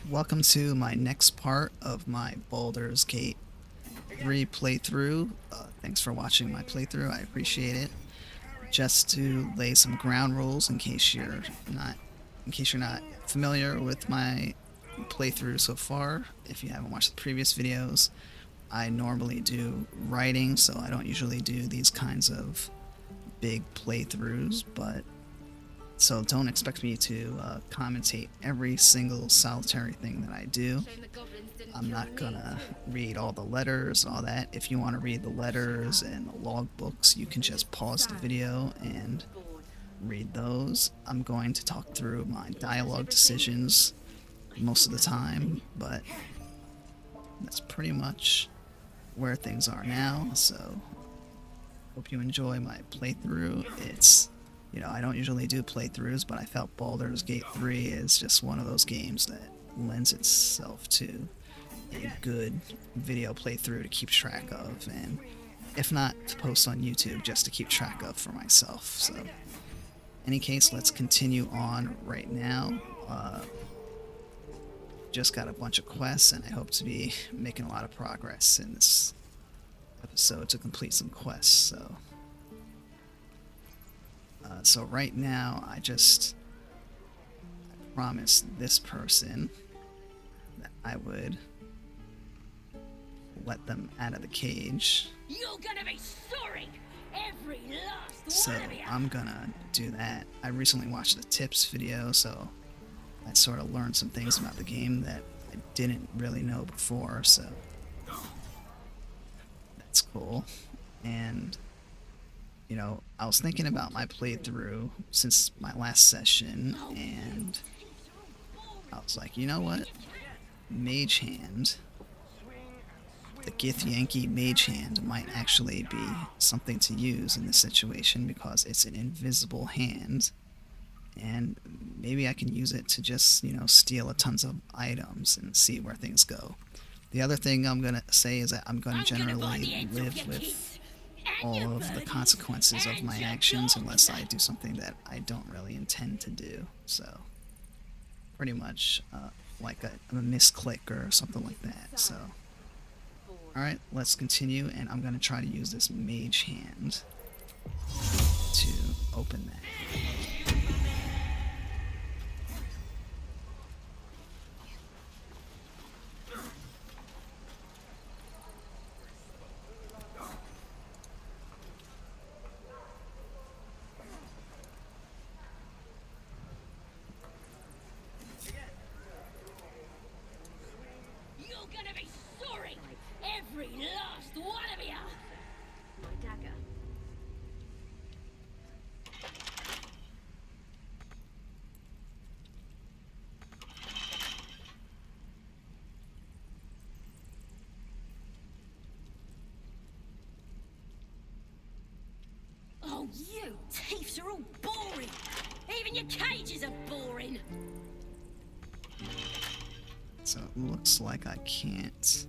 Welcome to my next part of my Baldur's Gate 3 playthrough. Thanks for watching my playthrough, I appreciate it. Just to lay some ground rules in case you're not familiar with my playthrough so far, if you haven't watched the previous videos, I normally do writing, so I don't usually do these kinds of big playthroughs, but so don't expect me to commentate every single solitary thing that I do. I'm not gonna read all the letters and all that. If you want to read the letters and the logbooks, you can just pause the video and read those. I'm going to talk through my dialogue decisions most of the time, but that's pretty much where things are now, so hope you enjoy my playthrough. I don't usually do playthroughs, but I felt Baldur's Gate 3 is just one of those games that lends itself to a good video playthrough to keep track of, and if not, to post on YouTube just to keep track of for myself. So, in any case, let's continue on right now. Just got a bunch of quests, and I hope to be making a lot of progress in this episode to complete some quests. So right now, I promised this person that I would let them out of the cage. You're gonna be sorry, every last So one of you. I'm gonna do that. I recently watched the tips video, so I sort of learned some things about the game that I didn't really know before, so that's cool. And I was thinking about my playthrough since my last session, and I was like, you know what? Mage Hand, the Githyanki Mage Hand might actually be something to use in this situation because it's an invisible hand, and maybe I can use it to just, steal a tons of items and see where things go. The other thing I'm going to say is that I'm going to generally live with all of the consequences of my actions unless I do something that I don't really intend to do. So, pretty much like a misclick or something like that. So, alright, let's continue, and I'm going to try to use this Mage Hand to open that. You're gonna be sorry, every last one of you. My dagger. Oh, you thieves are all boring. Even your cages are boring. So it looks like I can't.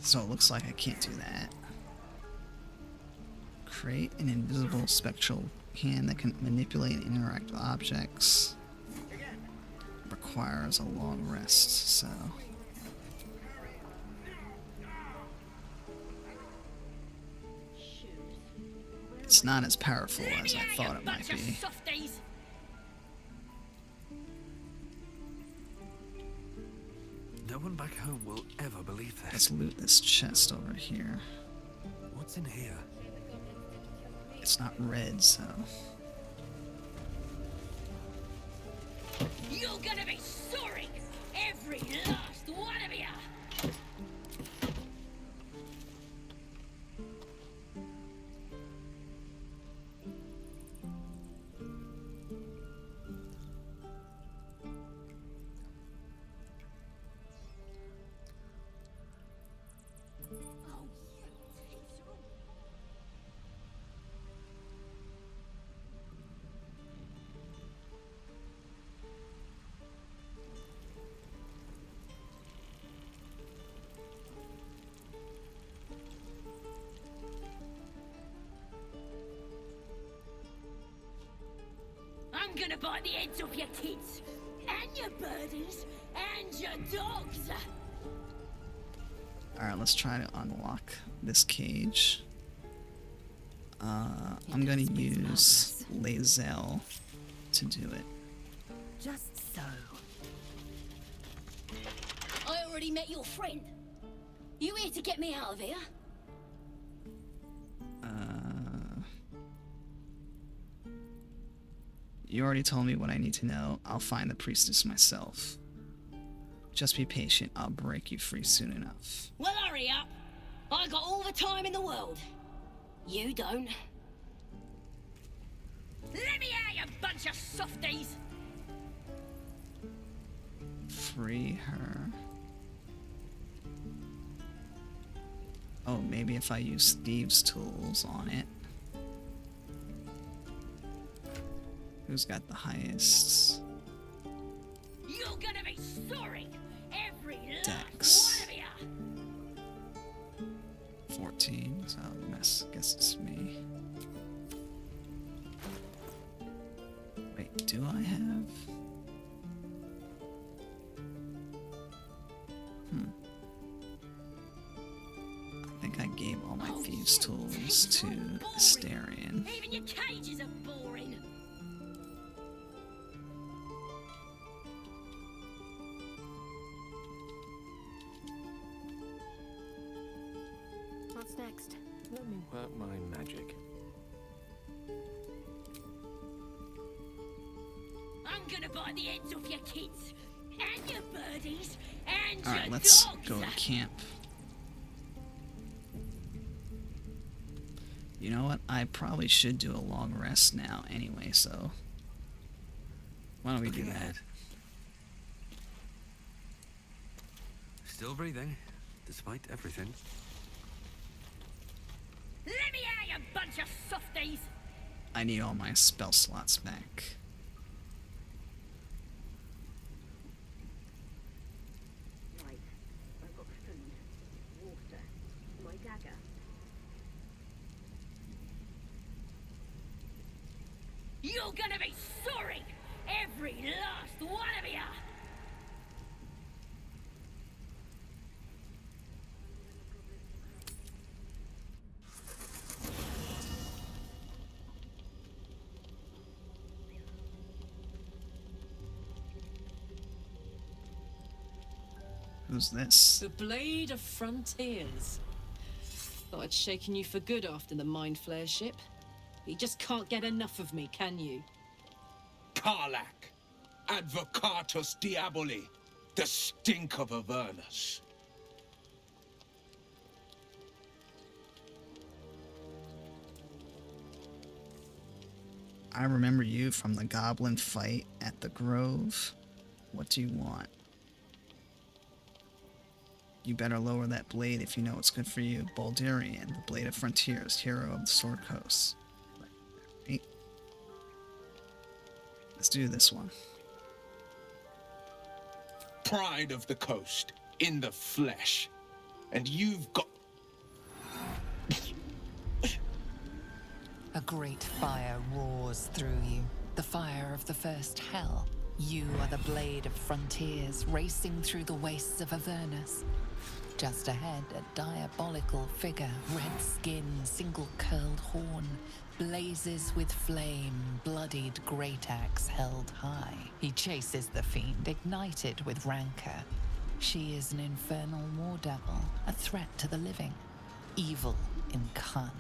So it looks like I can't do that. Create an invisible spectral hand that can manipulate and interact with objects. Requires a long rest, so. It's not as powerful as I thought it might be. Softies. No one back home will ever believe this. Let's loot this chest over here. What's in here? It's not red, so. You're gonna be sorry, every last one of you. gonna bite the heads off your kids, and your birdies, and your dogs. Alright, let's try to unlock this cage. I'm gonna use Lae'zel to do it. Just so. I already met your friend. You here to get me out of here? You already told me what I need to know. I'll find the priestess myself. Just be patient. I'll break you free soon enough. Well, hurry up. I got all the time in the world. You don't. Let me out, you bunch of softies. Free her. Oh, maybe if I use thieves' tools on it. Who's got the highest? You're gonna be sorry. Every Dex. last one of you. 14, so I guess it's me. Wait, do I have? I think I gave all my thieves' tools to Asterion. Even your cages are boring. What's next? Let me work my magic. I'm gonna bite the heads off your kids, and your birdies, and Alright, your let's dogs. go to camp. You know what? I probably should do a long rest now anyway, so why don't we do that? Still breathing, despite everything. Let me out, you bunch of softies. I need all my spell slots back. Right. I've got food, water, my dagger. You're gonna be sorry. Every last one of you. Who's this? The Blade of Frontiers. Thought I'd shaken you for good after the Mind Flare ship. You just can't get enough of me, can you? Karlach, Advocatus Diaboli, the stink of Avernus. I remember you from the goblin fight at the Grove. What do you want? You better lower that blade if you know what's good for you. Baldurian, the Blade of Frontiers, hero of the Sword Coast. Right. Let's do this one. Pride of the coast, in the flesh. And you've got... A great fire roars through you, the fire of the first hell. You are the Blade of Frontiers, racing through the wastes of Avernus. Just ahead, a diabolical figure, red skin, single-curled horn, blazes with flame, bloodied great axe held high. He chases the fiend, ignited with rancor. She is an infernal war devil, a threat to the living, evil incarnate.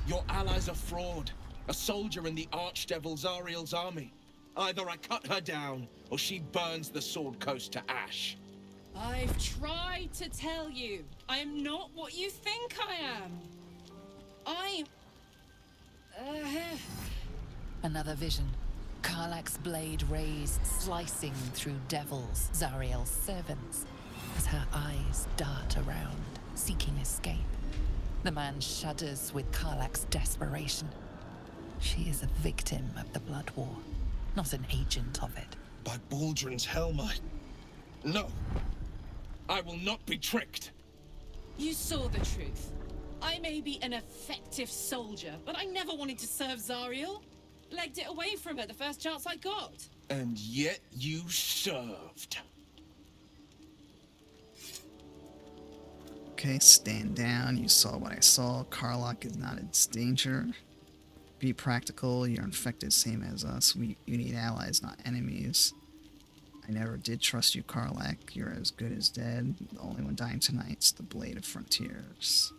Your ally's a fraud, a soldier in the Archdevil Zariel's army. Either I cut her down, or she burns the Sword Coast to ash. I've tried to tell you, I am not what you think I am. Another vision. Karlach's blade raised, slicing through devils, Zariel's servants, as her eyes dart around, seeking escape. The man shudders with Karlach's desperation. She is a victim of the Blood War, not an agent of it. By Baldrin's helm, No. I will not be tricked. You saw the truth. I may be an effective soldier, but I never wanted to serve Zariel. Legged it away from her the first chance I got. And yet you served. Okay, stand down. You saw what I saw. Karlach is not its danger. Be practical. You're infected, same as us. You need allies, not enemies. I never did trust you, Karlach. You're as good as dead. The only one dying tonight's the Blade of Frontiers.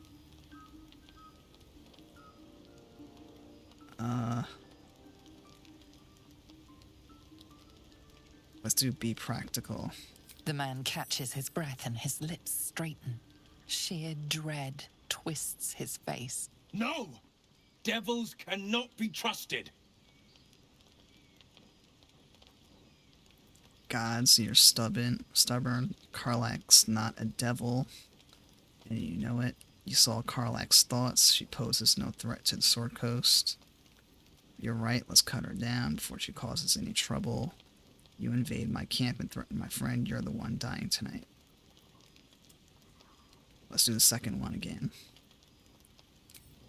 Let's do be practical. The man catches his breath and his lips straighten. Sheer dread twists his face. No! Devils cannot be trusted. Gods, you're stubborn. Karlach's not a devil, and you know it. You saw Karlach's thoughts. She poses no threat to the Sword Coast. You're right, let's cut her down before she causes any trouble. You invade my camp and threaten my friend. You're the one dying tonight. Let's do the second one again.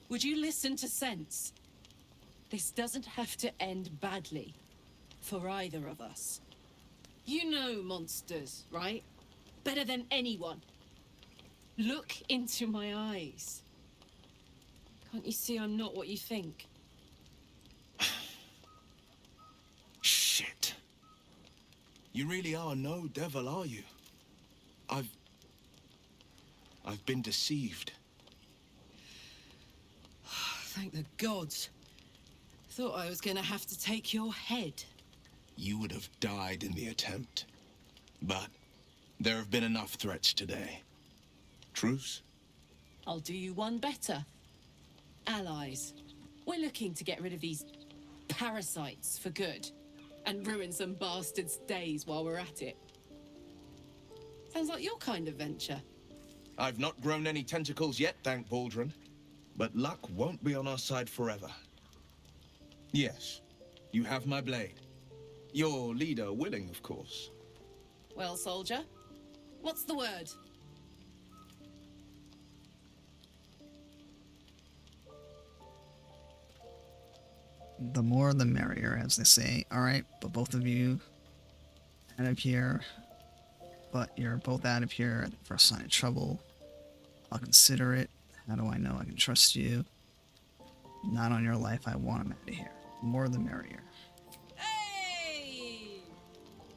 Would you listen to sense? This doesn't have to end badly. For either of us. You know monsters, right? Better than anyone. Look into my eyes. Can't you see I'm not what you think? Shit. You really are no devil, are you? I've been deceived. Thank the gods. Thought I was gonna have to take your head. You would have died in the attempt. But there have been enough threats today. Truce? I'll do you one better. Allies. We're looking to get rid of these parasites for good. And ruin some bastards' days while we're at it. Sounds like your kind of venture. I've not grown any tentacles yet, thank Baldur. But luck won't be on our side forever. Yes, you have my blade. Your leader willing, of course. Well, soldier, what's the word? The more the merrier, as they say. Alright, but both of you out of here. But you're both out of here at the first sign of trouble. I'll consider it. How do I know I can trust you? Not on your life, I want him out of here. The more the merrier. Hey!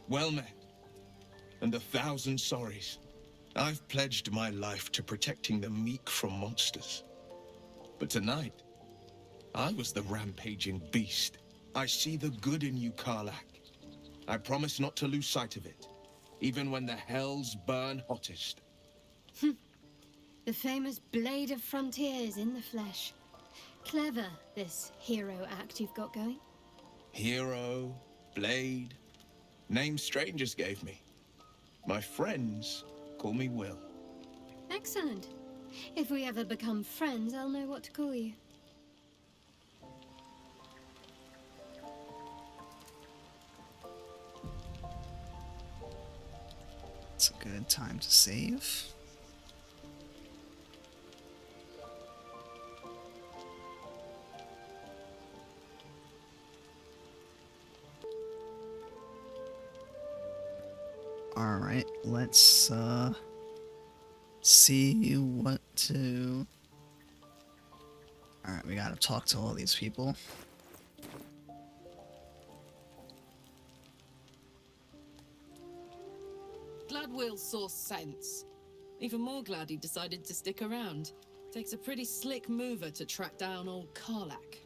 Well met. And 1,000 sorries. I've pledged my life to protecting the meek from monsters. But tonight, I was the rampaging beast. I see the good in you, Karlach. I promise not to lose sight of it, even when the hells burn hottest. The famous Blade of Frontiers in the flesh. Clever, this hero act you've got going. Hero, Blade, names strangers gave me. My friends call me Will. Excellent. If we ever become friends, I'll know what to call you. It's a good time to save. Alright, let's see what to... Alright, we gotta talk to all these people. Glad Will saw sense. Even more glad he decided to stick around. Takes a pretty slick mover to track down old Karlach.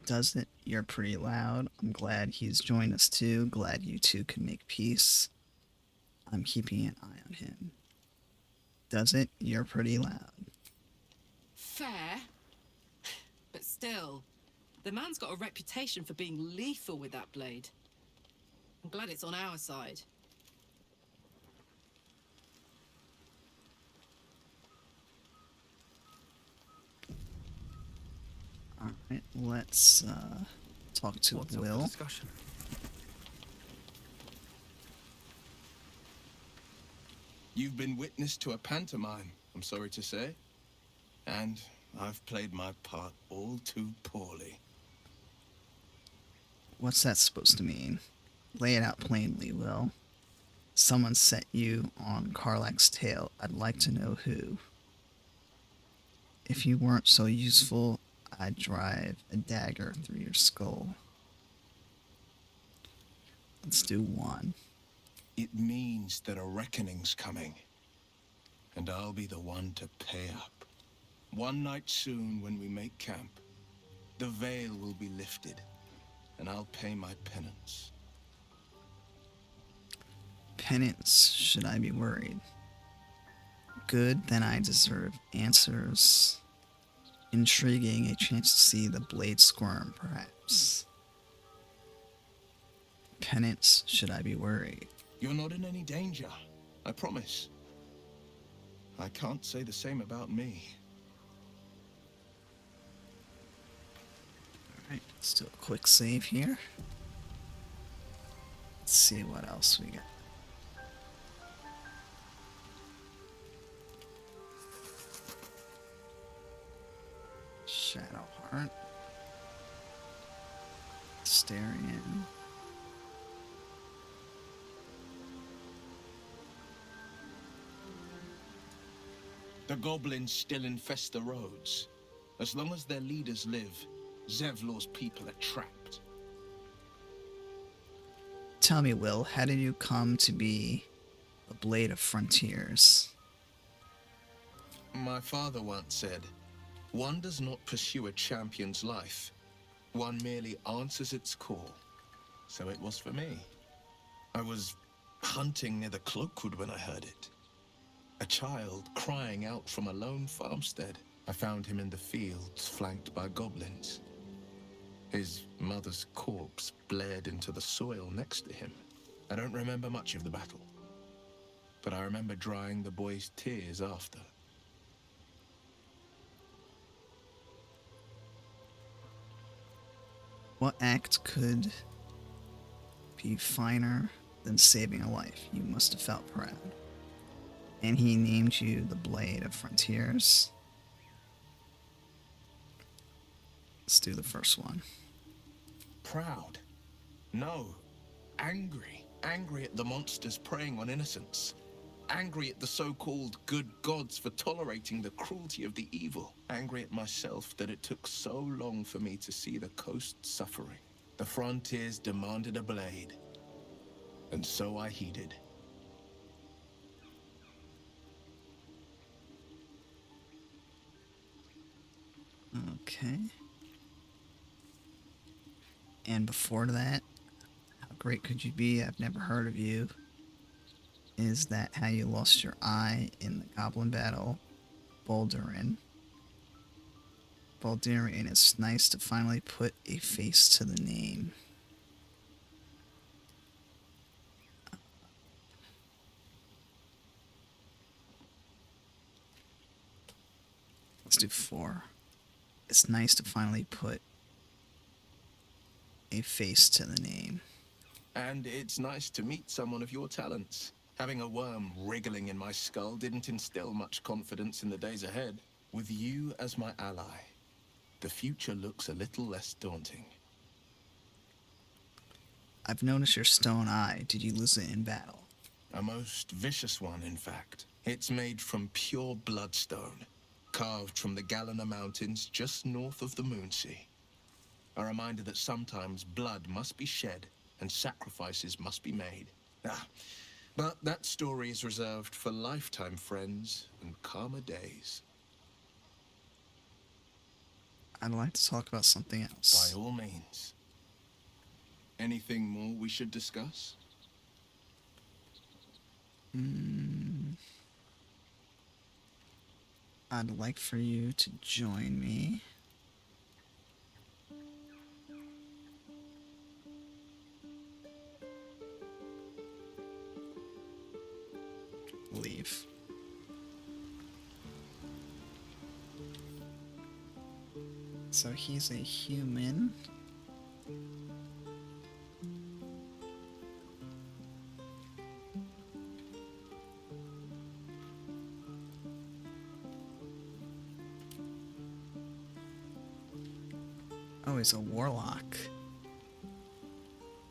Does it? You're pretty loud. I'm glad he's joined us too. Glad you two can make peace. I'm keeping an eye on him. Does it? You're pretty loud. Fair. But still, the man's got a reputation for being lethal with that blade. I'm glad it's on our side. Alright, let's talk to What's up for Will. discussion? You've been witness to a pantomime, I'm sorry to say. And I've played my part all too poorly. What's that supposed to mean? Lay it out plainly, Will. Someone set you on Karlach's tail. I'd like to know who. If you weren't so useful, I'd drive a dagger through your skull. Let's do one. It means that a reckoning's coming. And I'll be the one to pay up. One night soon, when we make camp, the veil will be lifted, and I'll pay my penance. Penance, should I be worried? Good, then I deserve answers. Intriguing, a chance to see the blade squirm, perhaps. Penance, should I be worried? You're not in any danger, I promise. I can't say the same about me. Alright, let's do a quick save here. Let's see what else we got. Shadowheart. Starion. The goblins still infest the roads. As long as their leaders live, Zevlor's people are trapped. Tell me, Will, how did you come to be the Blade of Frontiers? My father once said, one does not pursue a champion's life. One merely answers its call. So it was for me. I was hunting near the Cloakwood when I heard it. A child crying out from a lone farmstead. I found him in the fields, flanked by goblins. His mother's corpse blared into the soil next to him. I don't remember much of the battle, but I remember drying the boy's tears after. What act could be finer than saving a life? You must have felt proud. And he named you the Blade of Frontiers. Let's do the first one. Proud? No. Angry. Angry at the monsters preying on innocents. Angry at the so-called good gods for tolerating the cruelty of the evil. Angry at myself that it took so long for me to see the coast suffering. The frontiers demanded a blade, and so I heeded. Okay. And before that, how great could you be? I've never heard of you. Is that how you lost your eye in the goblin battle? Baldurin. Baldurin, it's nice to finally put a face to the name. Let's do 4. It's nice to finally put a face to the name. And it's nice to meet someone of your talents. Having a worm wriggling in my skull didn't instill much confidence in the days ahead. With you as my ally, the future looks a little less daunting. I've noticed your stone eye. Did you lose it in battle? A most vicious one, in fact. It's made from pure bloodstone, carved from the Galena Mountains just north of the Moonsea. A reminder that sometimes blood must be shed and sacrifices must be made. But that story is reserved for lifetime friends and calmer days. I'd like to talk about something else. By all means. Anything more we should discuss? I'd like for you to join me. Leave. So he's a human. he's a warlock.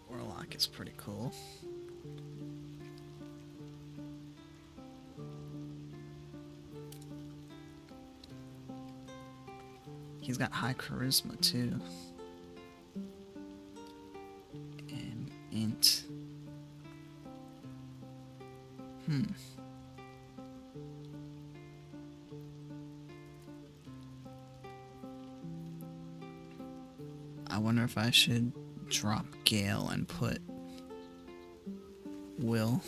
Warlock is pretty cool. He's got high charisma too. And int. I wonder if I should drop Gale and put Will.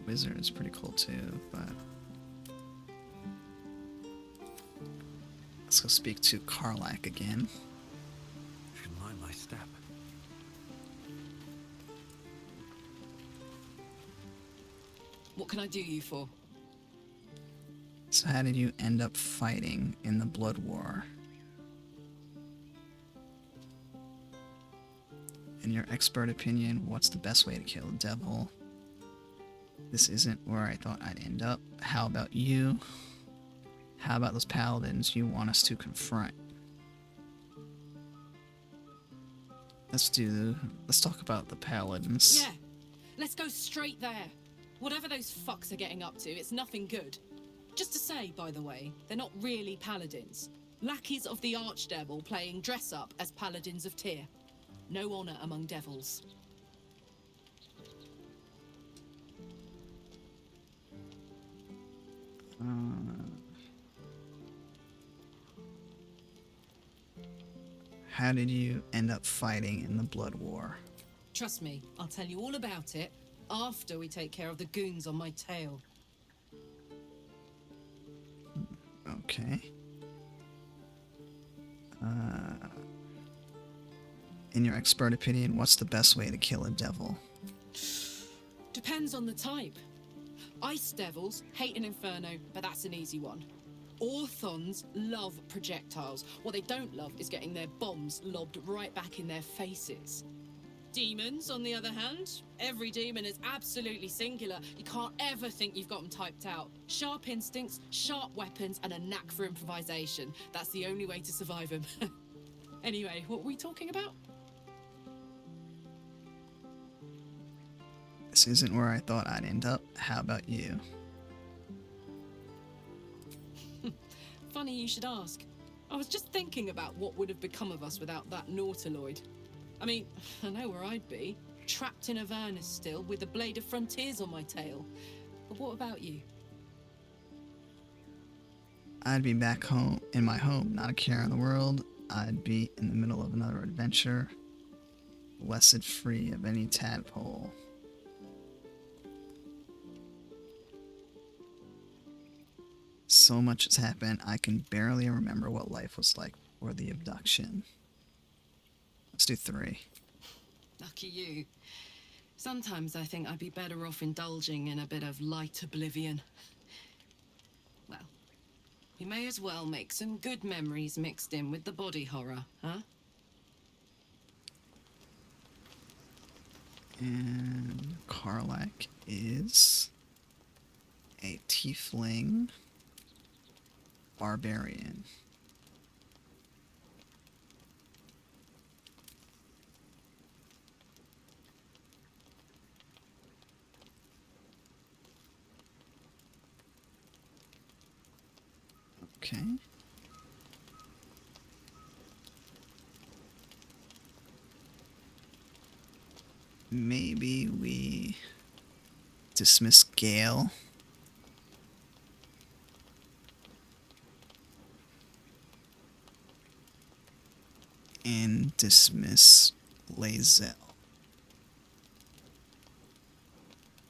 Wizard is pretty cool too, but let's go speak to Karlak again. Should mind my step. What can I do you for? So how did you end up fighting in the Blood War? In your expert opinion, what's the best way to kill a devil? This isn't where I thought I'd end up. How about you? How about those paladins you want us to confront? Let's talk about the paladins. Yeah, let's go straight there. Whatever those fucks are getting up to, it's nothing good. Just to say, by the way, they're not really paladins. Lackeys of the Archdevil playing dress-up as paladins of Tyr. No honor among devils. How did you end up fighting in the Blood War? Trust me, I'll tell you all about it after we take care of the goons on my tail. Okay. In your expert opinion, what's the best way to kill a devil? Depends on the type. Ice devils hate an inferno, but that's an easy one. Orthons love projectiles. What they don't love is getting their bombs lobbed right back in their faces. Demons, on the other hand, every demon is absolutely singular. You can't ever think you've got them typed out. Sharp instincts, sharp weapons, and a knack for improvisation. That's the only way to survive them. Anyway, what were we talking about? This isn't where I thought I'd end up. How about you? Funny you should ask. I was just thinking about what would have become of us without that Nautiloid. I mean, I know where I'd be. Trapped in Avernus still, with the Blade of Frontiers on my tail. But what about you? I'd be back home, in my home, not a care in the world. I'd be in the middle of another adventure, blessed free of any tadpole. So much has happened, I can barely remember what life was like before the abduction. Let's do 3. Lucky you. Sometimes I think I'd be better off indulging in a bit of light oblivion. Well, we may as well make some good memories mixed in with the body horror, huh? And Karlak is a tiefling barbarian. Okay. Maybe we dismiss Gale. And dismiss Lae'zel.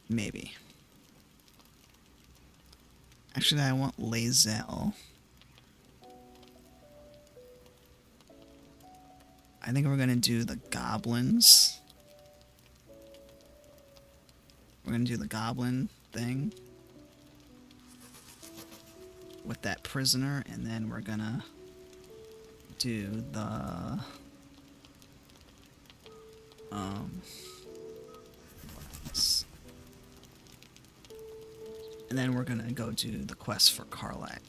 Maybe. Actually, I want Lae'zel. I think we're gonna do the goblins. We're gonna do the goblin thing with that prisoner, and then we're gonna do the And then we're gonna go do the quest for Karlach.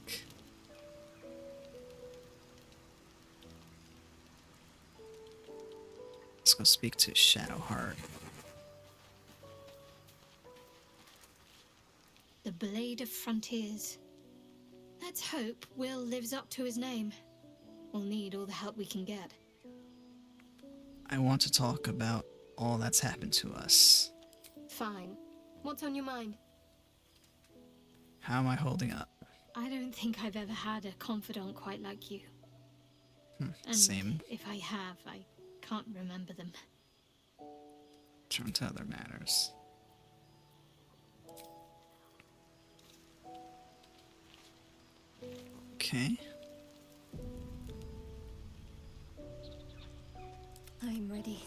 Let's go speak to Shadowheart. The Blade of Frontiers. Let's hope Will lives up to his name. We'll need all the help we can get. I want to talk about all that's happened to us. Fine. What's on your mind? How am I holding up? I don't think I've ever had a confidant quite like you. And Same. if I have, I can't remember them. Turn to other matters. Okay. I'm ready.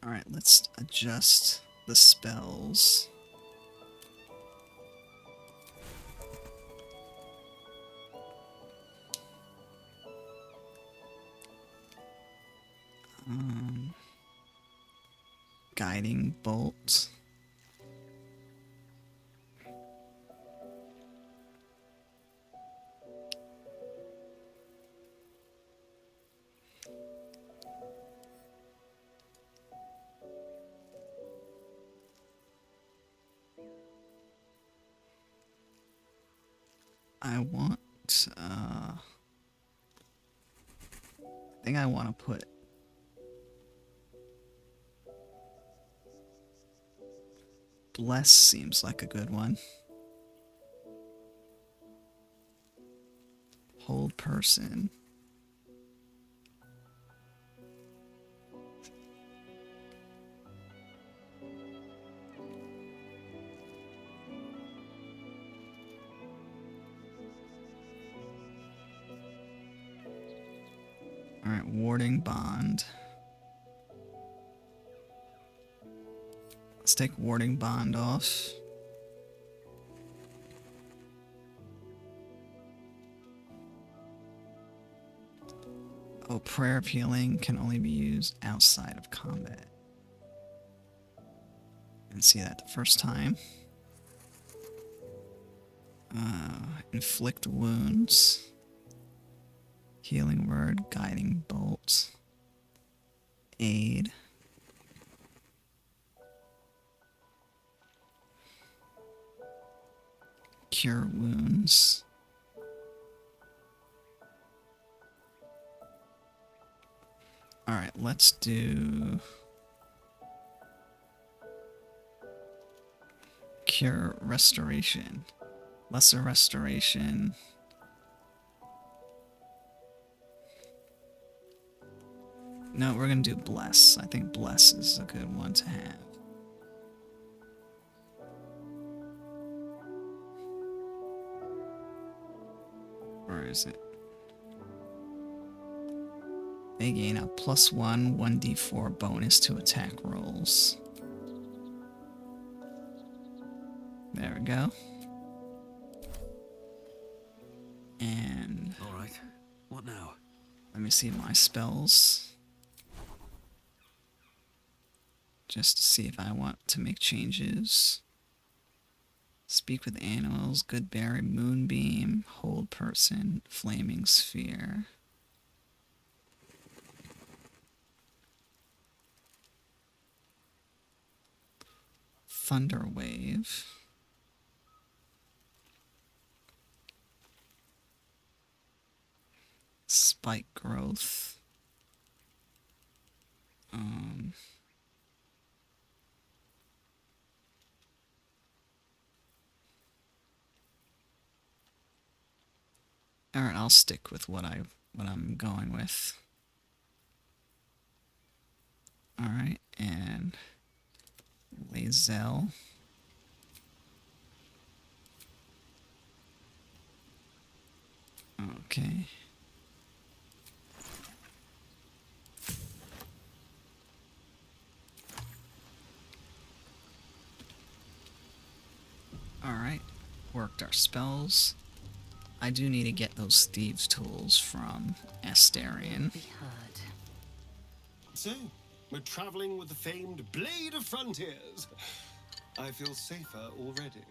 Alright, let's adjust the spells. Guiding bolt. I want, I think I want to put Bless seems like a good one. Hold person. Alright, warding bond. Let's take warding bond off. Oh, prayer of healing can only be used outside of combat. Didn't see that the first time. Inflict wounds. Healing word, guiding bolt. Aid. Cure wounds. Alright, let's do Cure Restoration. Lesser Restoration. No, we're gonna do Bless. I think Bless is a good one to have. Where is it? They gain a +1 1d4 bonus to attack rolls. There we go. And All right. What now? let me see my spells. Just to see if I want to make changes. Speak with animals, good berry, moonbeam, hold person, flaming sphere. Thunder wave. Spike growth. Alright, I'll stick with what I'm going with. Alright, and Lazel. Okay. Alright, worked our spells. I do need to get those thieves' tools from Astarion. Be heard. So, we're traveling with the famed Blade of Frontiers. I feel safer already.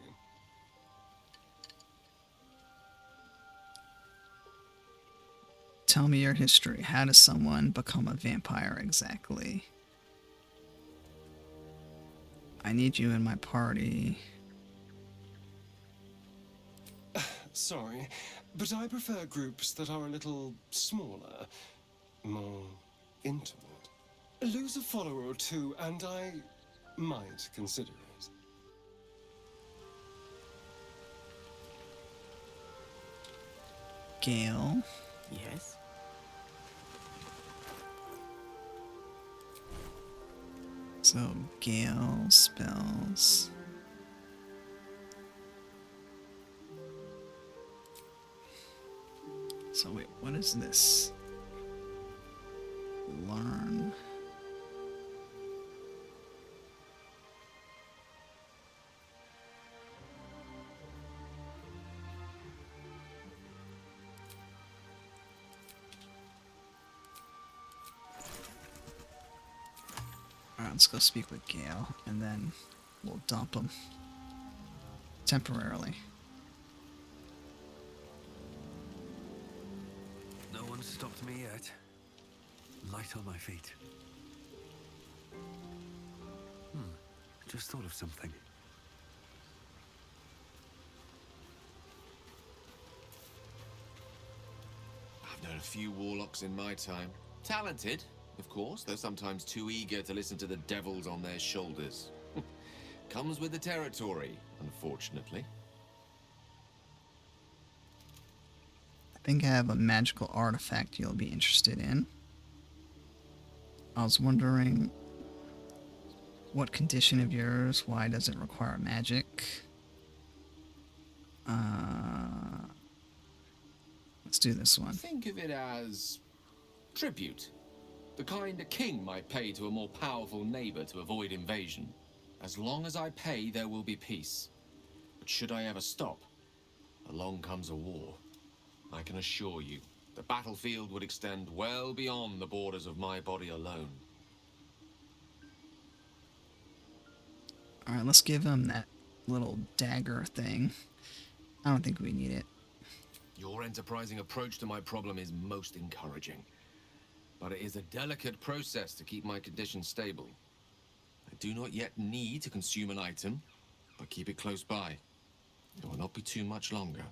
Tell me your history. How does someone become a vampire exactly? I need you in my party. Sorry, but I prefer groups that are a little smaller, more intimate. Lose a follower or two, and I might consider it. Gale. Yes? So, Gale spells. So wait, what is this? Learn. Alright, let's go speak with Gale, and then we'll dump him. Temporarily. No one's stopped me yet. Light on my feet. Just thought of something. I've known a few warlocks in my time. Talented, of course, though sometimes too eager to listen to the devils on their shoulders. Comes with the territory, unfortunately. I think I have a magical artifact you'll be interested in. I was wondering, what condition of yours? Why does it require magic? Let's do this one. Think of it as tribute. The kind a king might pay to a more powerful neighbor to avoid invasion. As long as I pay, there will be peace. But should I ever stop, along comes a war. I can assure you, the battlefield would extend well beyond the borders of my body alone. Alright, let's give him that little dagger thing. I don't think we need it. Your enterprising approach to my problem is most encouraging. But it is a delicate process to keep my condition stable. I do not yet need to consume an item, but keep it close by. It will not be too much longer.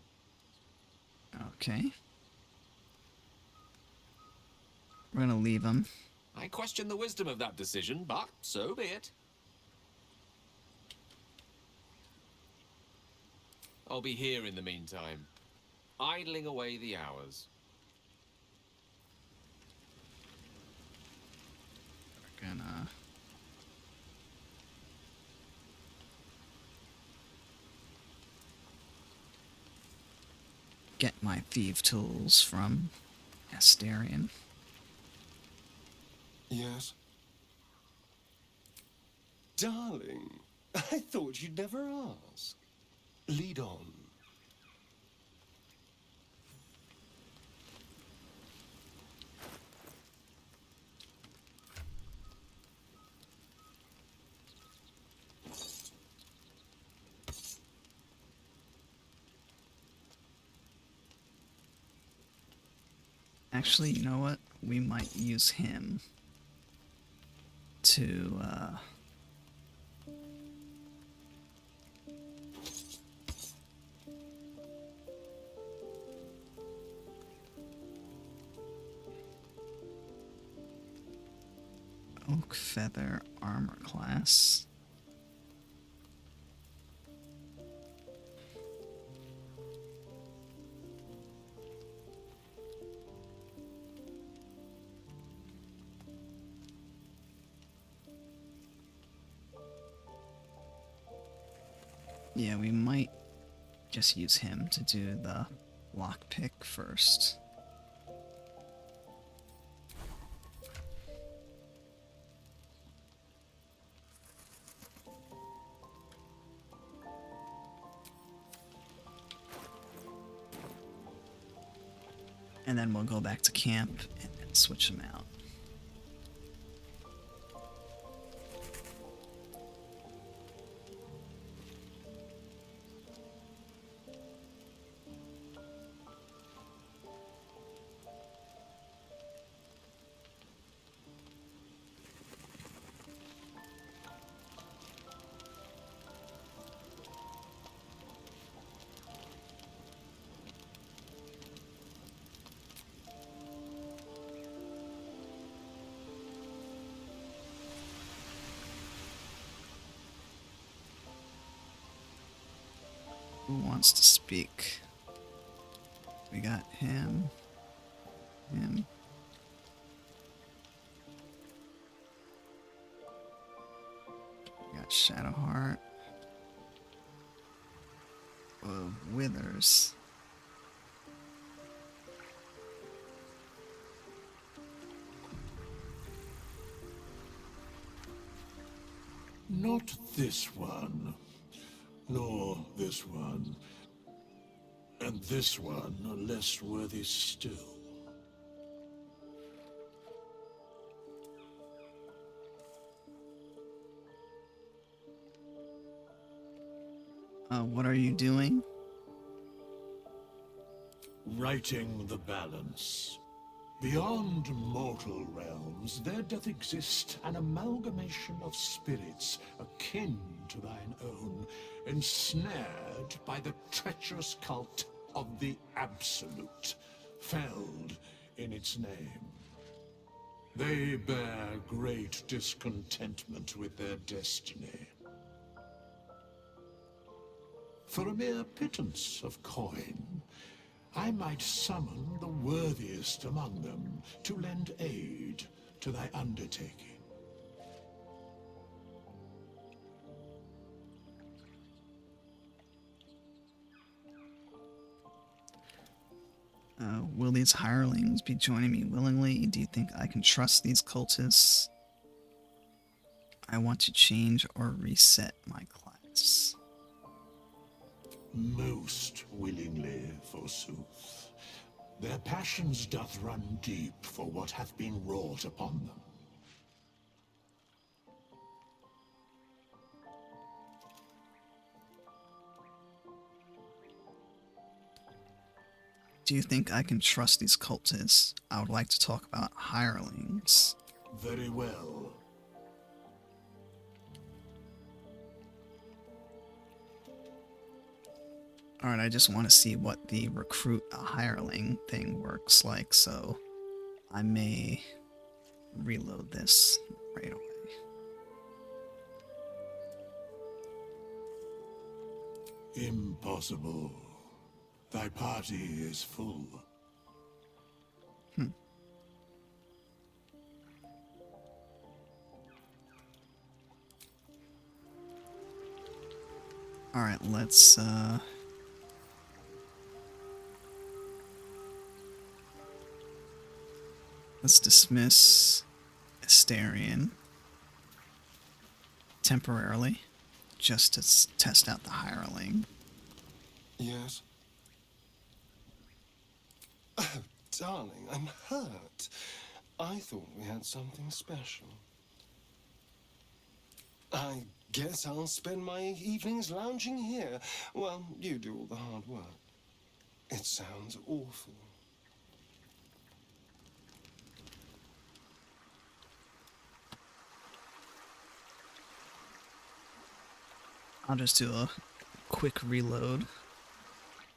Okay. We're gonna leave him. I question the wisdom of that decision, but so be it. I'll be here in the meantime, idling away the hours. We're gonna get my thief tools from Asterion. Yes? Darling, I thought you'd never ask. Lead on. Actually, you know what? We might use him to, Oak Feather Armor class. Yeah, we might just use him to do the lockpick first. And then we'll go back to camp and then switch them out. Who wants to speak? We got him. Him. We got Shadowheart. Withers. Not this one, nor this one, and this one are less worthy still. What are you doing? Righting the balance. Beyond mortal realms, there doth exist an amalgamation of spirits akin to thine own, ensnared by the treacherous cult of the Absolute, felled in its name. They bear great discontentment with their destiny. For a mere pittance of coin, I might summon the worthiest among them to lend aid to thy undertaking. Will these hirelings be joining me willingly? Do you think I can trust these cultists? I want to change or reset my class. Most willingly, forsooth. Their passions doth run deep for what hath been wrought upon them. Do you think I can trust these cultists? I would like to talk about hirelings. Very well. Alright, I just want to see what the recruit a hireling thing works like, so I may reload this right away. Impossible. Thy party is full. Alright, let's dismiss Asterion temporarily, just to test out the hireling. Yes? Oh, darling, I'm hurt. I thought we had something special. I guess I'll spend my evenings lounging here while you do all the hard work. It sounds awful. I'll just do a quick reload.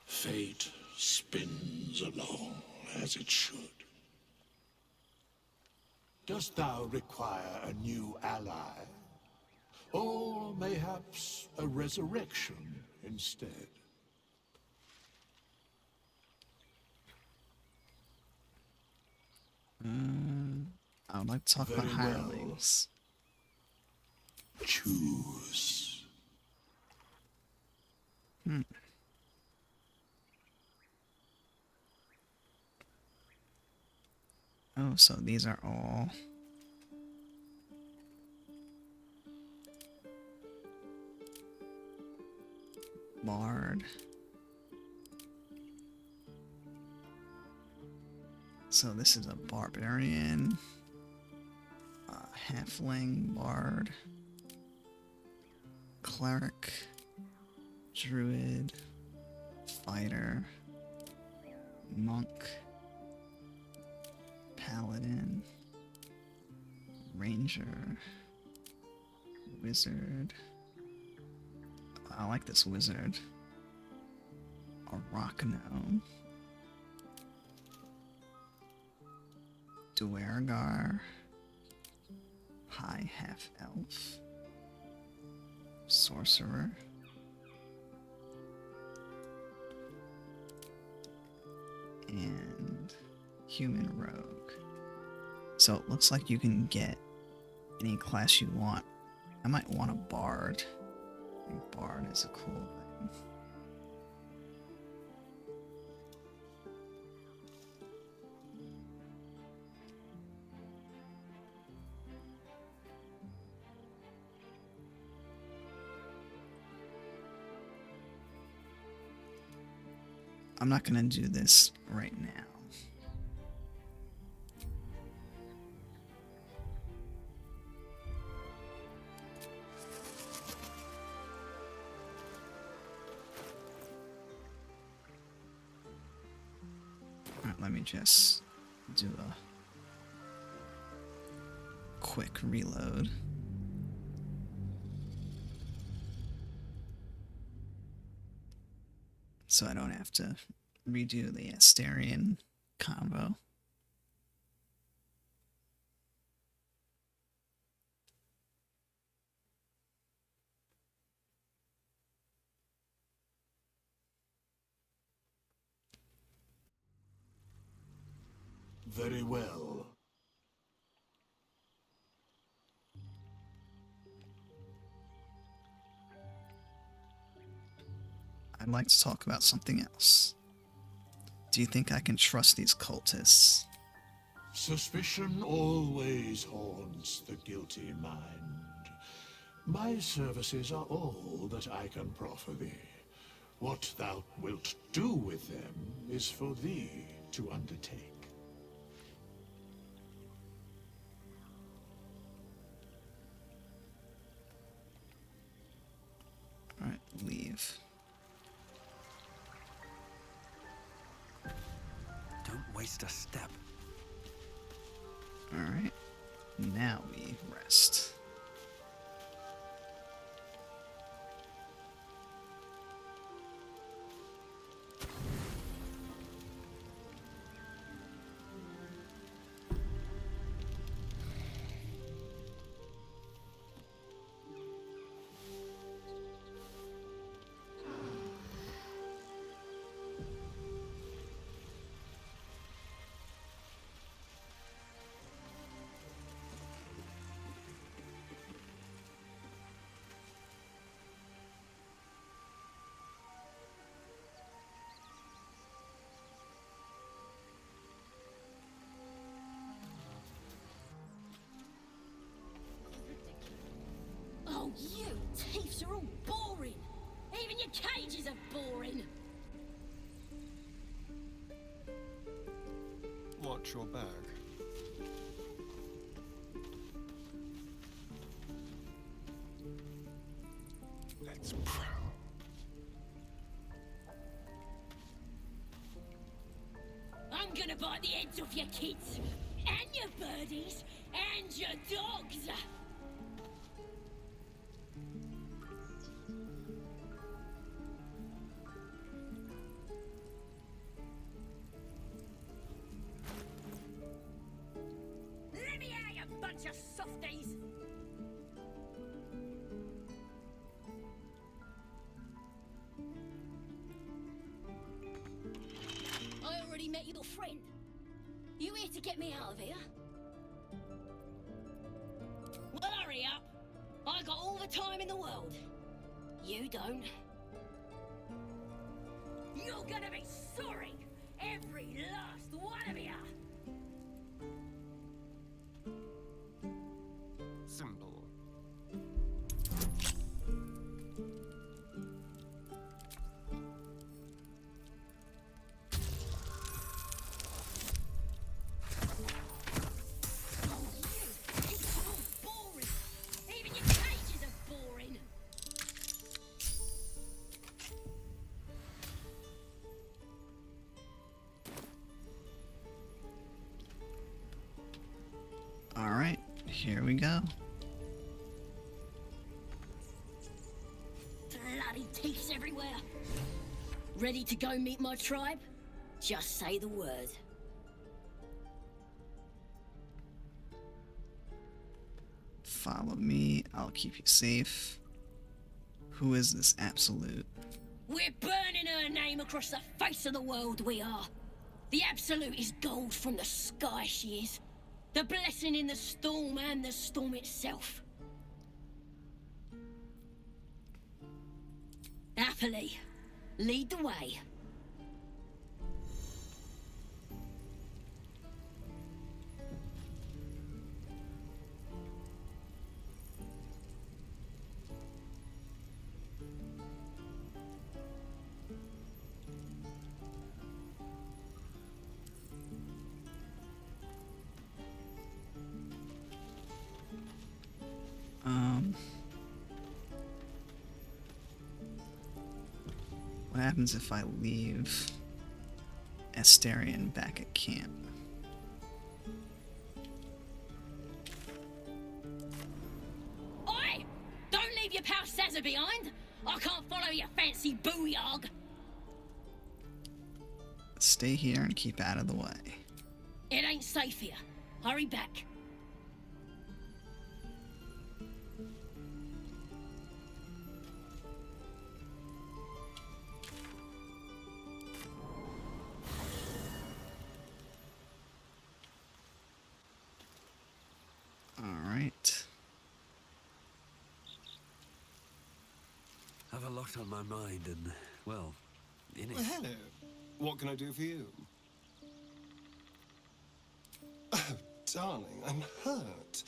Fate spins along as it should. Dost thou require a new ally? Or mayhaps a resurrection instead? I would like to talk about Very hirelings. Choose. Oh, so these are all bard. So this is a barbarian, halfling, bard, cleric, druid, fighter, monk, paladin, ranger, wizard. I like this wizard. A rock gnome. Duergar. High half elf. Sorcerer. and human rogue. So it looks like you can get any class you want. I might want a bard. I think bard is a cool thing. I'm not gonna do this right now. Alright, let me just do a quick reload. So I don't have to redo the Asterian combo. Very well. I'd like to talk about something else. Do you think I can trust these cultists? Suspicion always haunts the guilty mind. My services are all that I can proffer thee. What thou wilt do with them is for thee to undertake. Alright, leave. Don't waste a step. Alright, now we rest. Oh, you thieves are all boring. Even your cages are boring. Watch your bag. Let's prowl. I'm gonna bite the heads off your kids, and your birdies, and your dogs. Let me out, you bunch of softies! I already met your friend. You here to get me out of here? Well, hurry up. I got all the time in the world. You don't. You're gonna be sorry, every last one of you. Simple. Even your cages are boring. Alright, here we go. Bloody thieves everywhere. Ready to go meet my tribe? Just say the word. Follow me, I'll keep you safe. Who is this absolute? We're burning her name across the face of the world, we are. The Absolute is gold from the sky, she is. The blessing in the storm and the storm itself. Happily, lead the way. What happens if I leave Asterion back at camp? Oi! Don't leave your pal Sazza behind! I can't follow your fancy booyog! Stay here and keep out of the way. It ain't safe here. Hurry back. Alright. Have a lot on my mind and, well, in it. Well, hello. What can I do for you? Oh, darling, I'm hurt.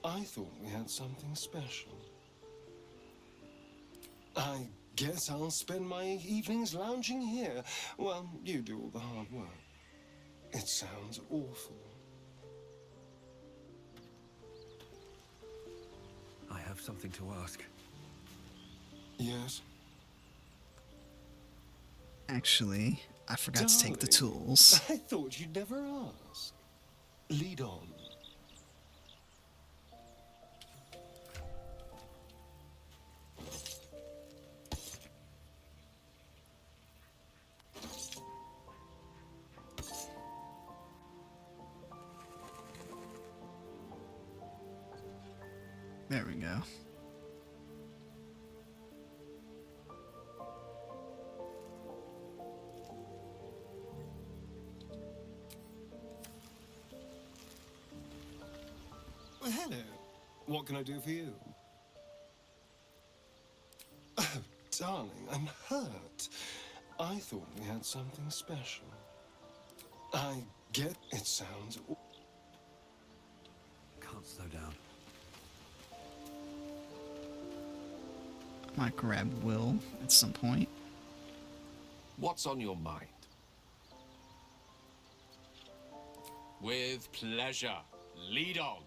I thought we had something special. I guess I'll spend my evenings lounging here. Well, you do all the hard work. It sounds awful. I have something to ask. Yes? Actually, I forgot to take the Darling, tools. I thought you'd never ask. Lead on. There we go. Well, hello. What can I do for you? Oh, darling, I'm hurt. I thought we had something special. I get it sounds... Can't slow down. Might grab Will at some point. What's on your mind? With pleasure. Lead on.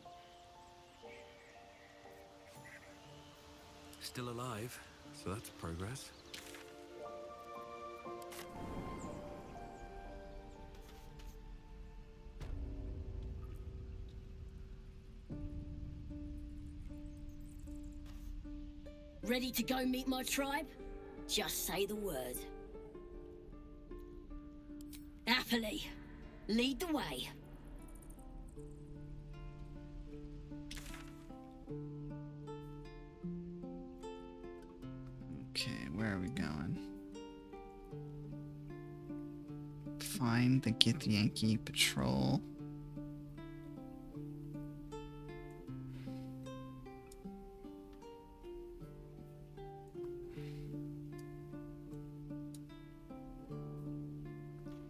Still alive, so that's progress. Ready to go meet my tribe? Just say the word. Happily, lead the way. Okay, where are we going? Find the Githyanki patrol.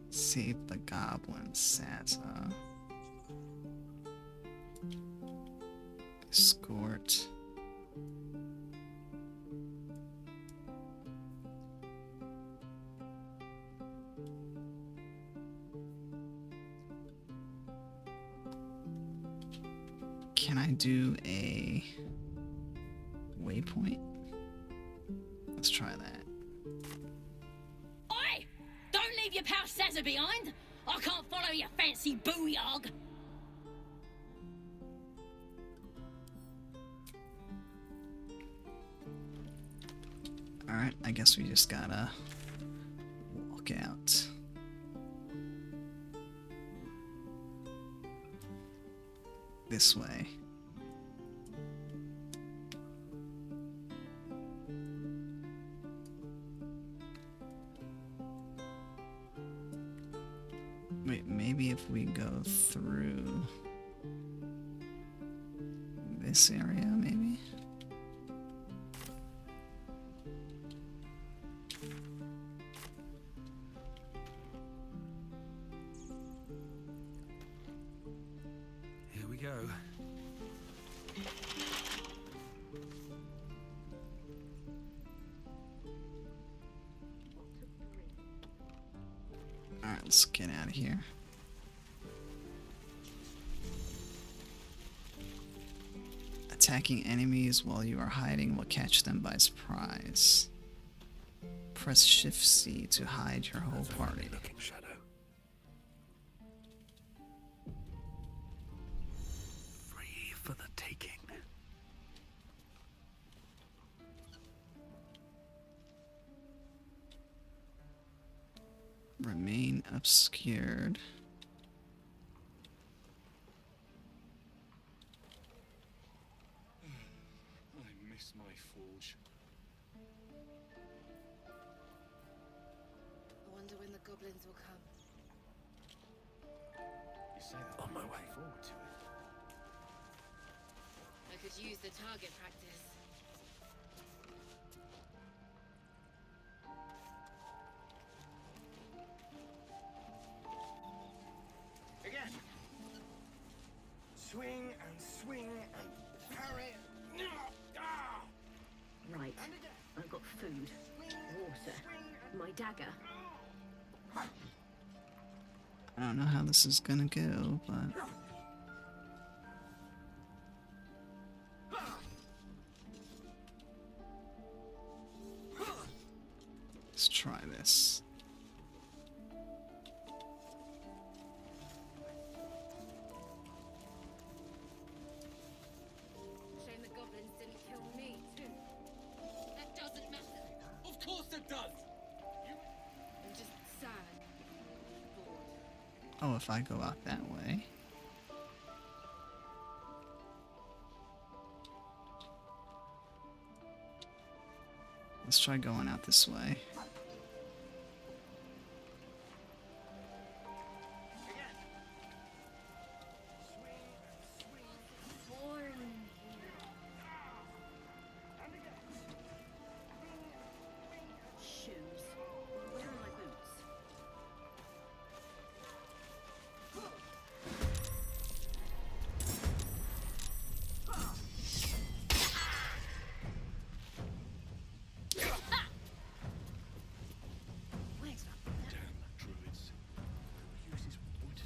Save the goblin, Sazza. Escort. Can I do a waypoint? Let's try that. Oi! Don't leave your pal Sazza behind! I can't follow your fancy booyog! Alright, I guess we just gotta walk out. This way. Wait, maybe if we go through this area, maybe? Here we go. Alright, let's get out of here. Attacking enemies while you are hiding will catch them by surprise. Press Shift C to hide your whole party. Looking shadow. Free for the taking. Remain obscured. I miss my forge. I wonder when the goblins will come. You say that On my way. forward to it. I could use the target practice. Again. Swing and swing and parry. Ah! Right. I've got food, water, my dagger. I don't know how this is gonna go, but let's try this. Shame the goblins didn't kill me, too. That doesn't matter. Of course it does! I'm just sad. Bored. Oh, if I go out that way. Let's try going out this way. Shoes. Where are my boots? Where's that? Damn druids. Who uses wood?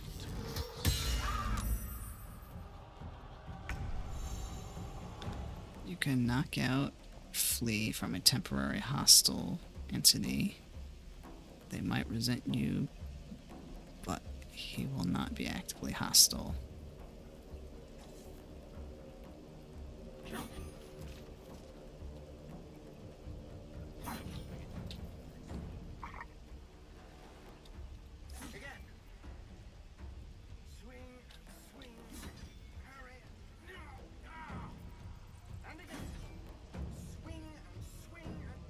You can knock out, flee from a temporary hostile entity. They might resent you, but he will not be actively hostile. Again. Swing and swing. Parry. Ah! And again. Swing and swing and.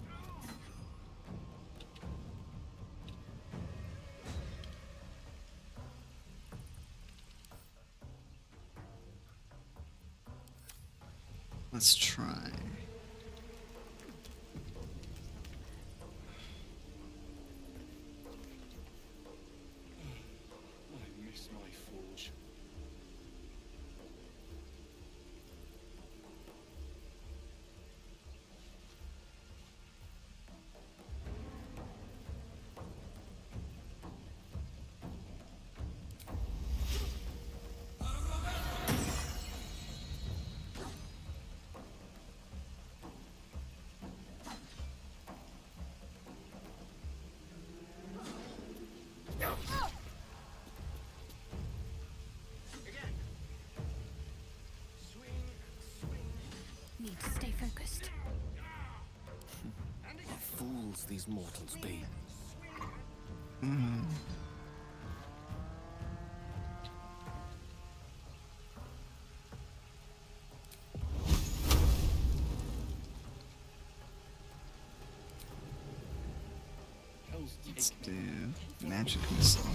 Ah! Let's try. I miss my forge. Again. Swing and swing. Need to stay focused. And again. What fools these mortals be. Let's do magic missile.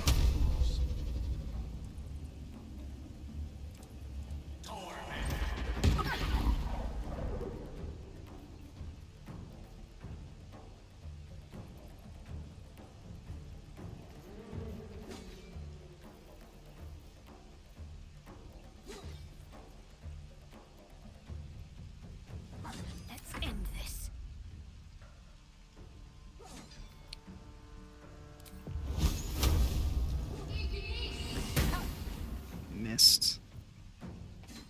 missed.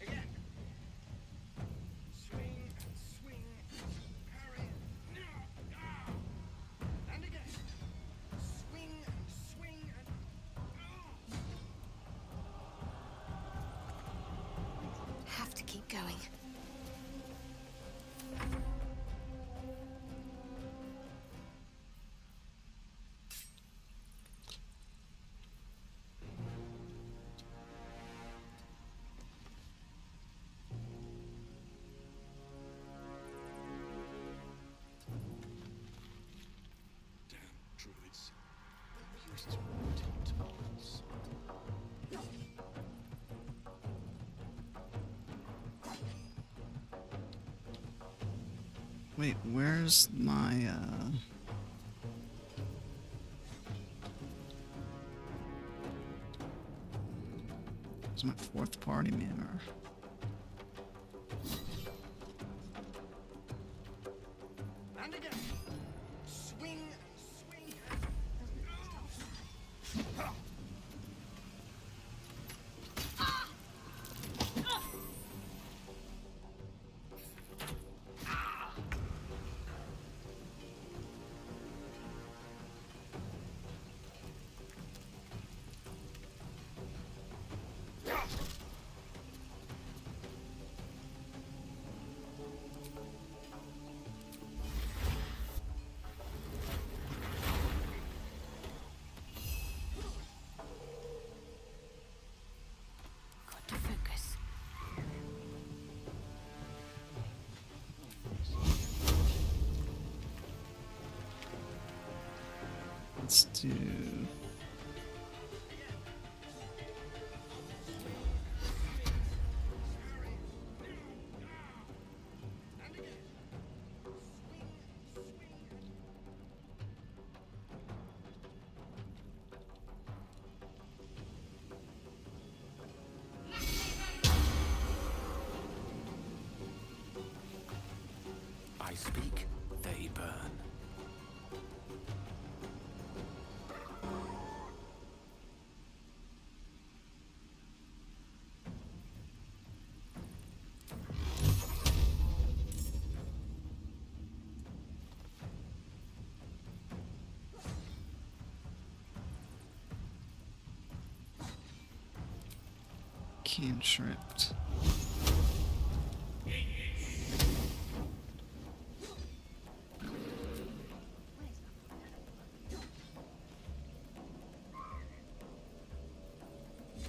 Again. Swing and swing. Parry. Ah. And again. Swing and swing and Have to keep going. Druids. used to rotate balls. Wait, where's my, where's my fourth party member? And again. Swing and swing and Got to focus. Let's do... I speak, they burn. Cantripped.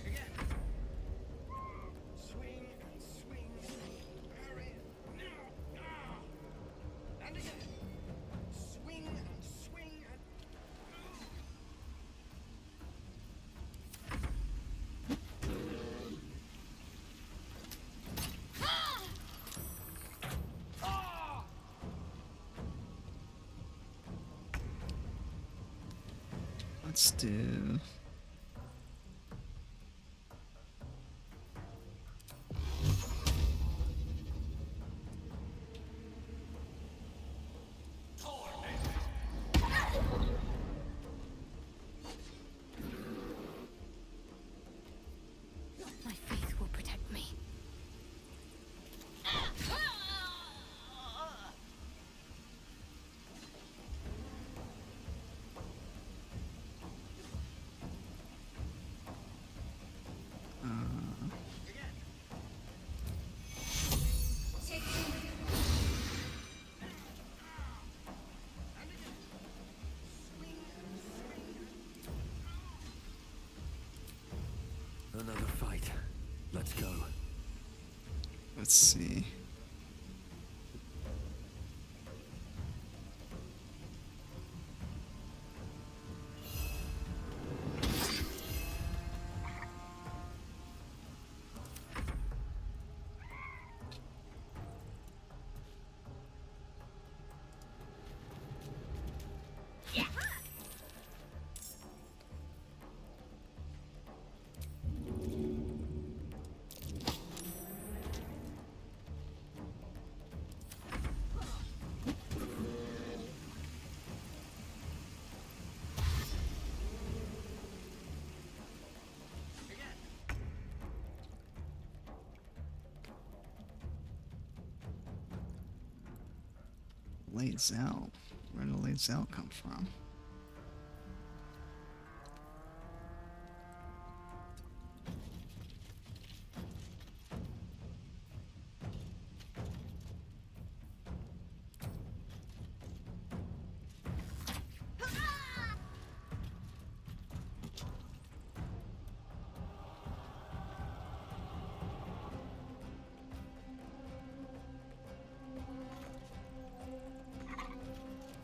again. Swing and swing. Parry. And again. Swing and swing and Let's do... My faith will protect me. Another fight. Let's go. Let's see. Lae'zel. Where did Lae'zel come from?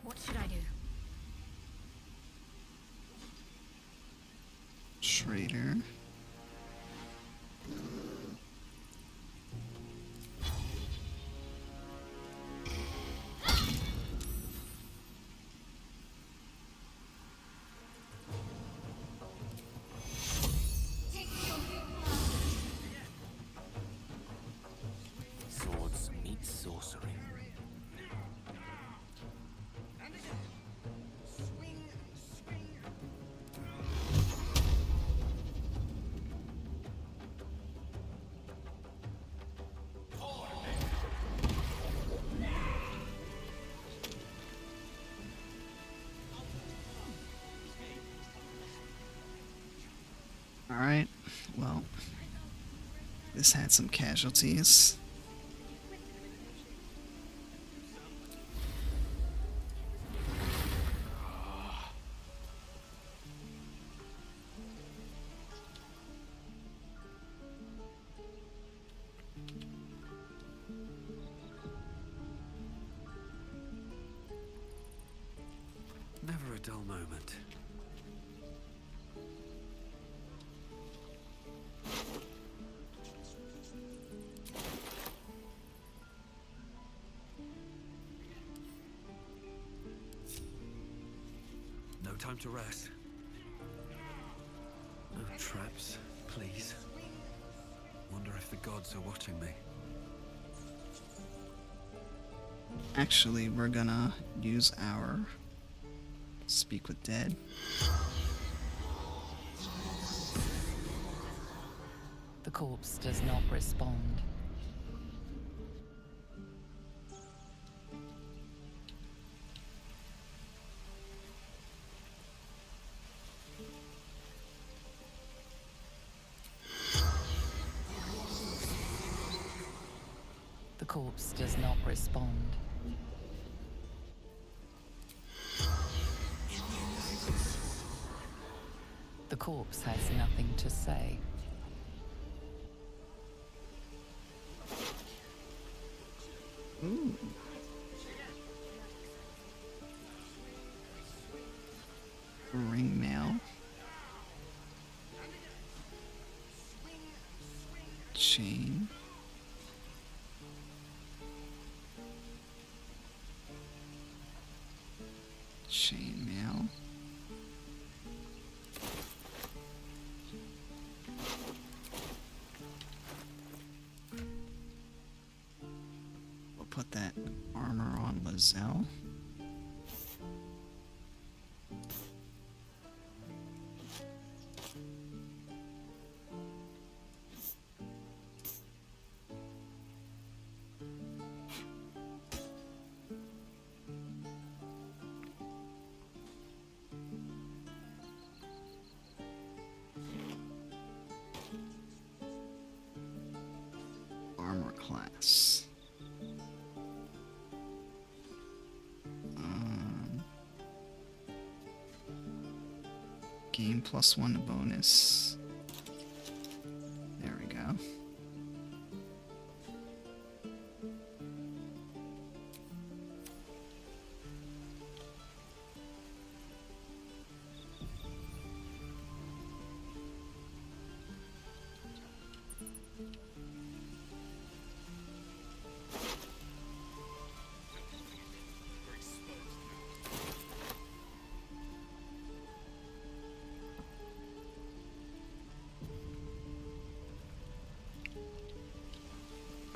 What should I do? Traitor. Swords meet sorcery. Alright, well, this had some casualties. Never a dull moment. No time to rest. No traps, please. Wonder if the gods are watching me. Actually, we're gonna use our Speak with Dead. The corpse does not respond. The corpse does not respond. The corpse has nothing to say. Ooh. Ring mail. Chain. Chain mail. We'll put that armor on Lae'zel. Armor class. Gain +1 bonus. There we go.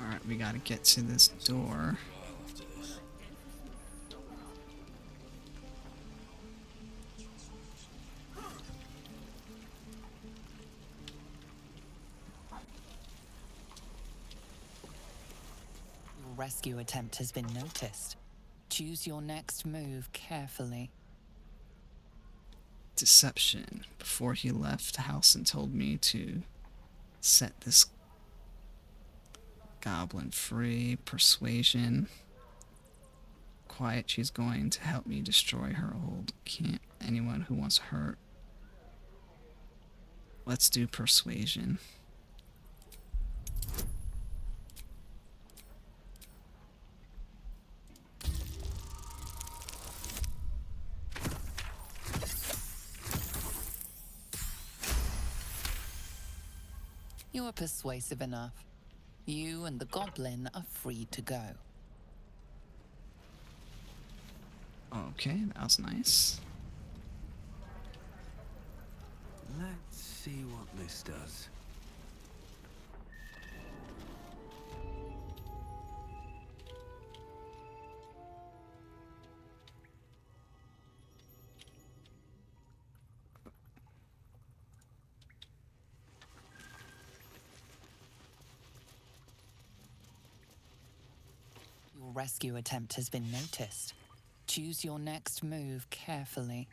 Alright, we gotta get to this door. Your rescue attempt has been noticed. Choose your next move carefully. Deception. Before he left the house and told me to set this goblin free. Persuasion. Quiet. She's going to help me destroy her old camp. Anyone who wants to hurt. Let's do persuasion. You are persuasive enough. You and the goblin are free to go. Okay, that was nice. Let's see what this does. Your rescue attempt has been noticed. Choose your next move carefully.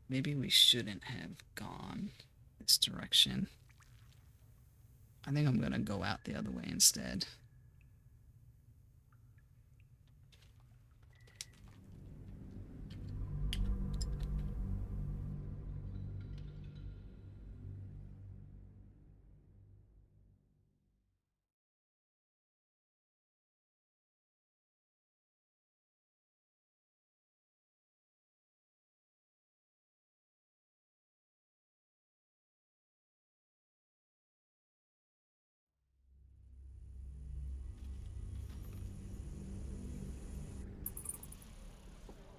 Maybe we shouldn't have gone this direction. I think I'm gonna go out the other way instead.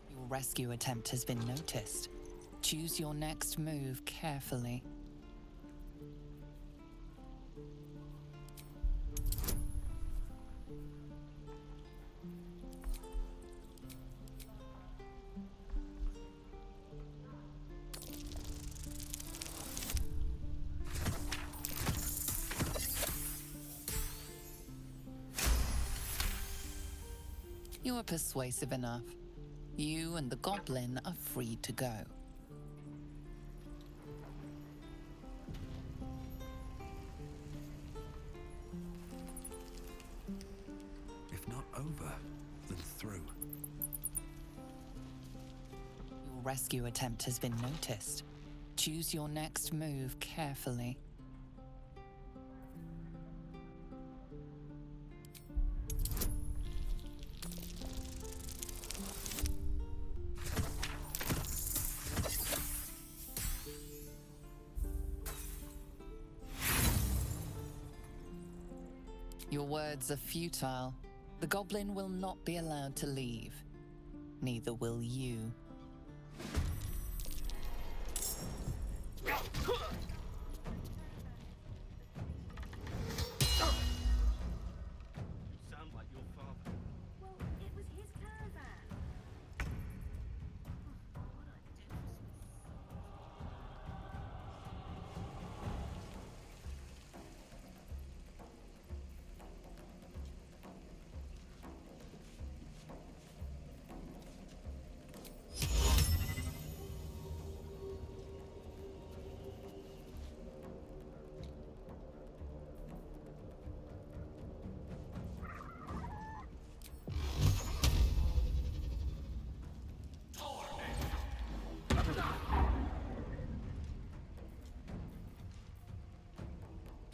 Your rescue attempt has been noticed. Choose your next move carefully. You are persuasive enough. You and the goblin are free to go. If not over, then through. Your rescue attempt has been noticed. Choose your next move carefully. Your words are futile. The goblin will not be allowed to leave. Neither will you. Sound like your father. Well, it was his caravan. What I did was...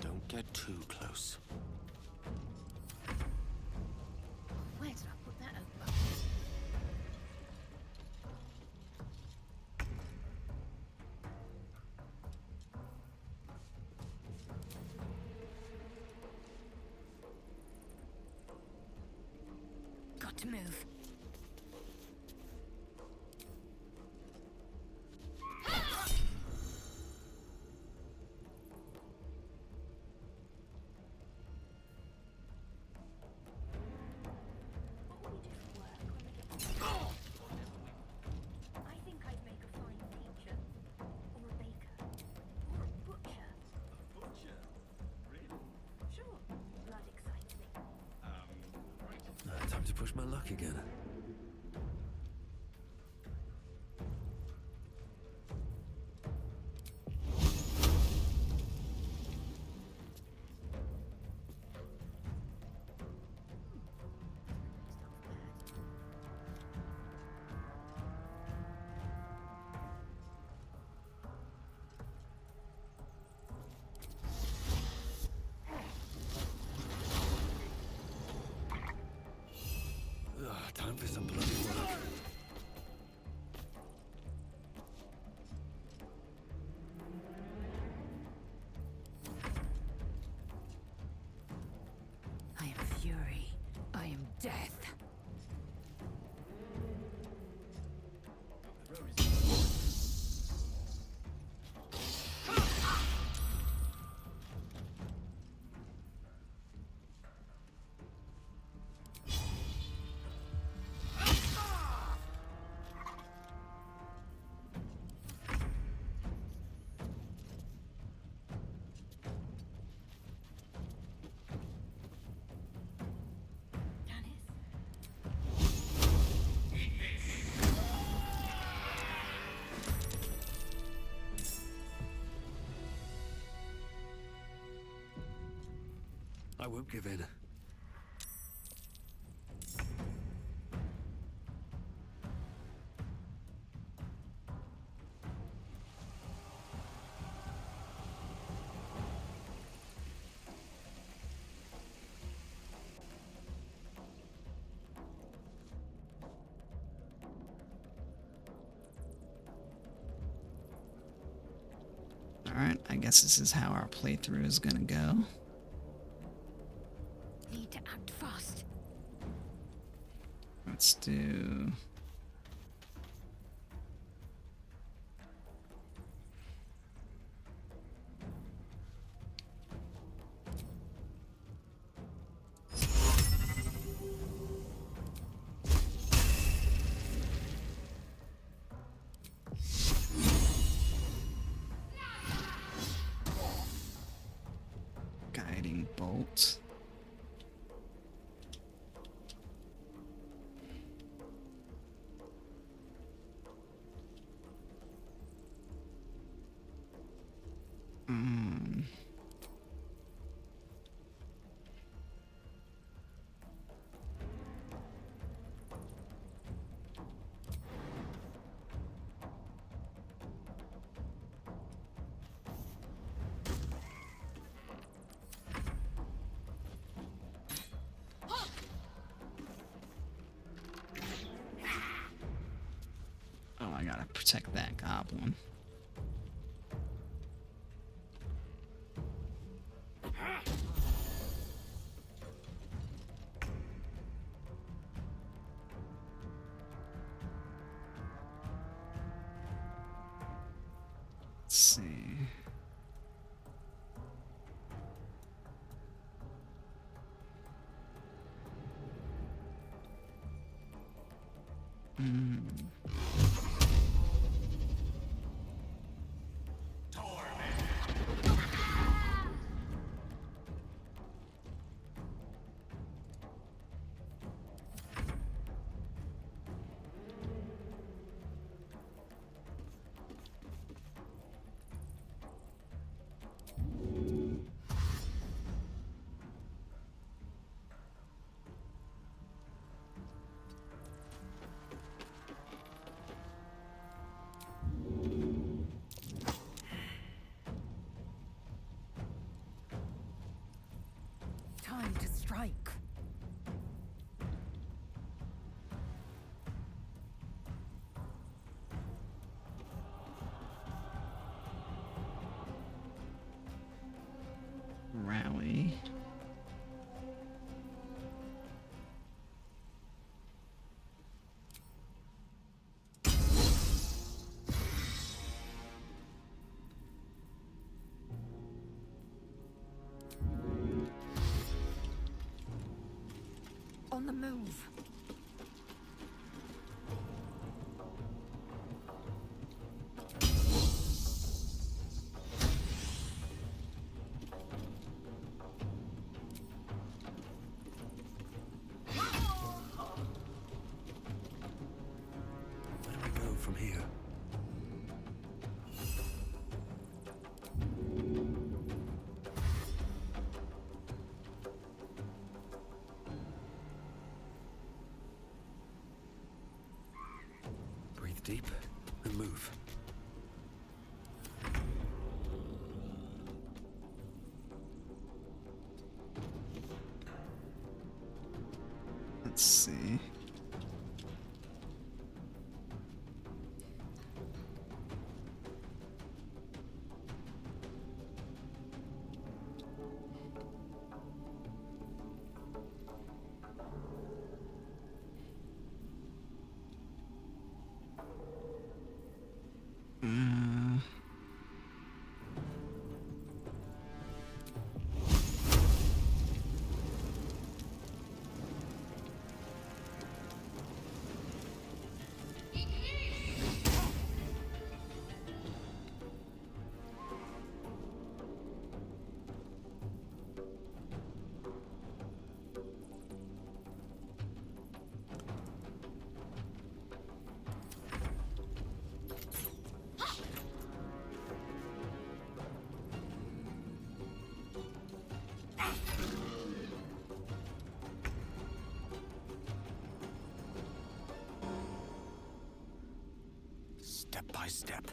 Don't get too close. Where did I put that oak box? Got to move. What were push my luck again. Time for some bloody work. I am fury. I am death. I won't give in. Alright, I guess this is how our playthrough is gonna go. Need to act fast. Let's do... Guiding bolt. Oh, I gotta protect that goblin. Let's see. Time to strike. Rally. On the move. Let's see. Step by step.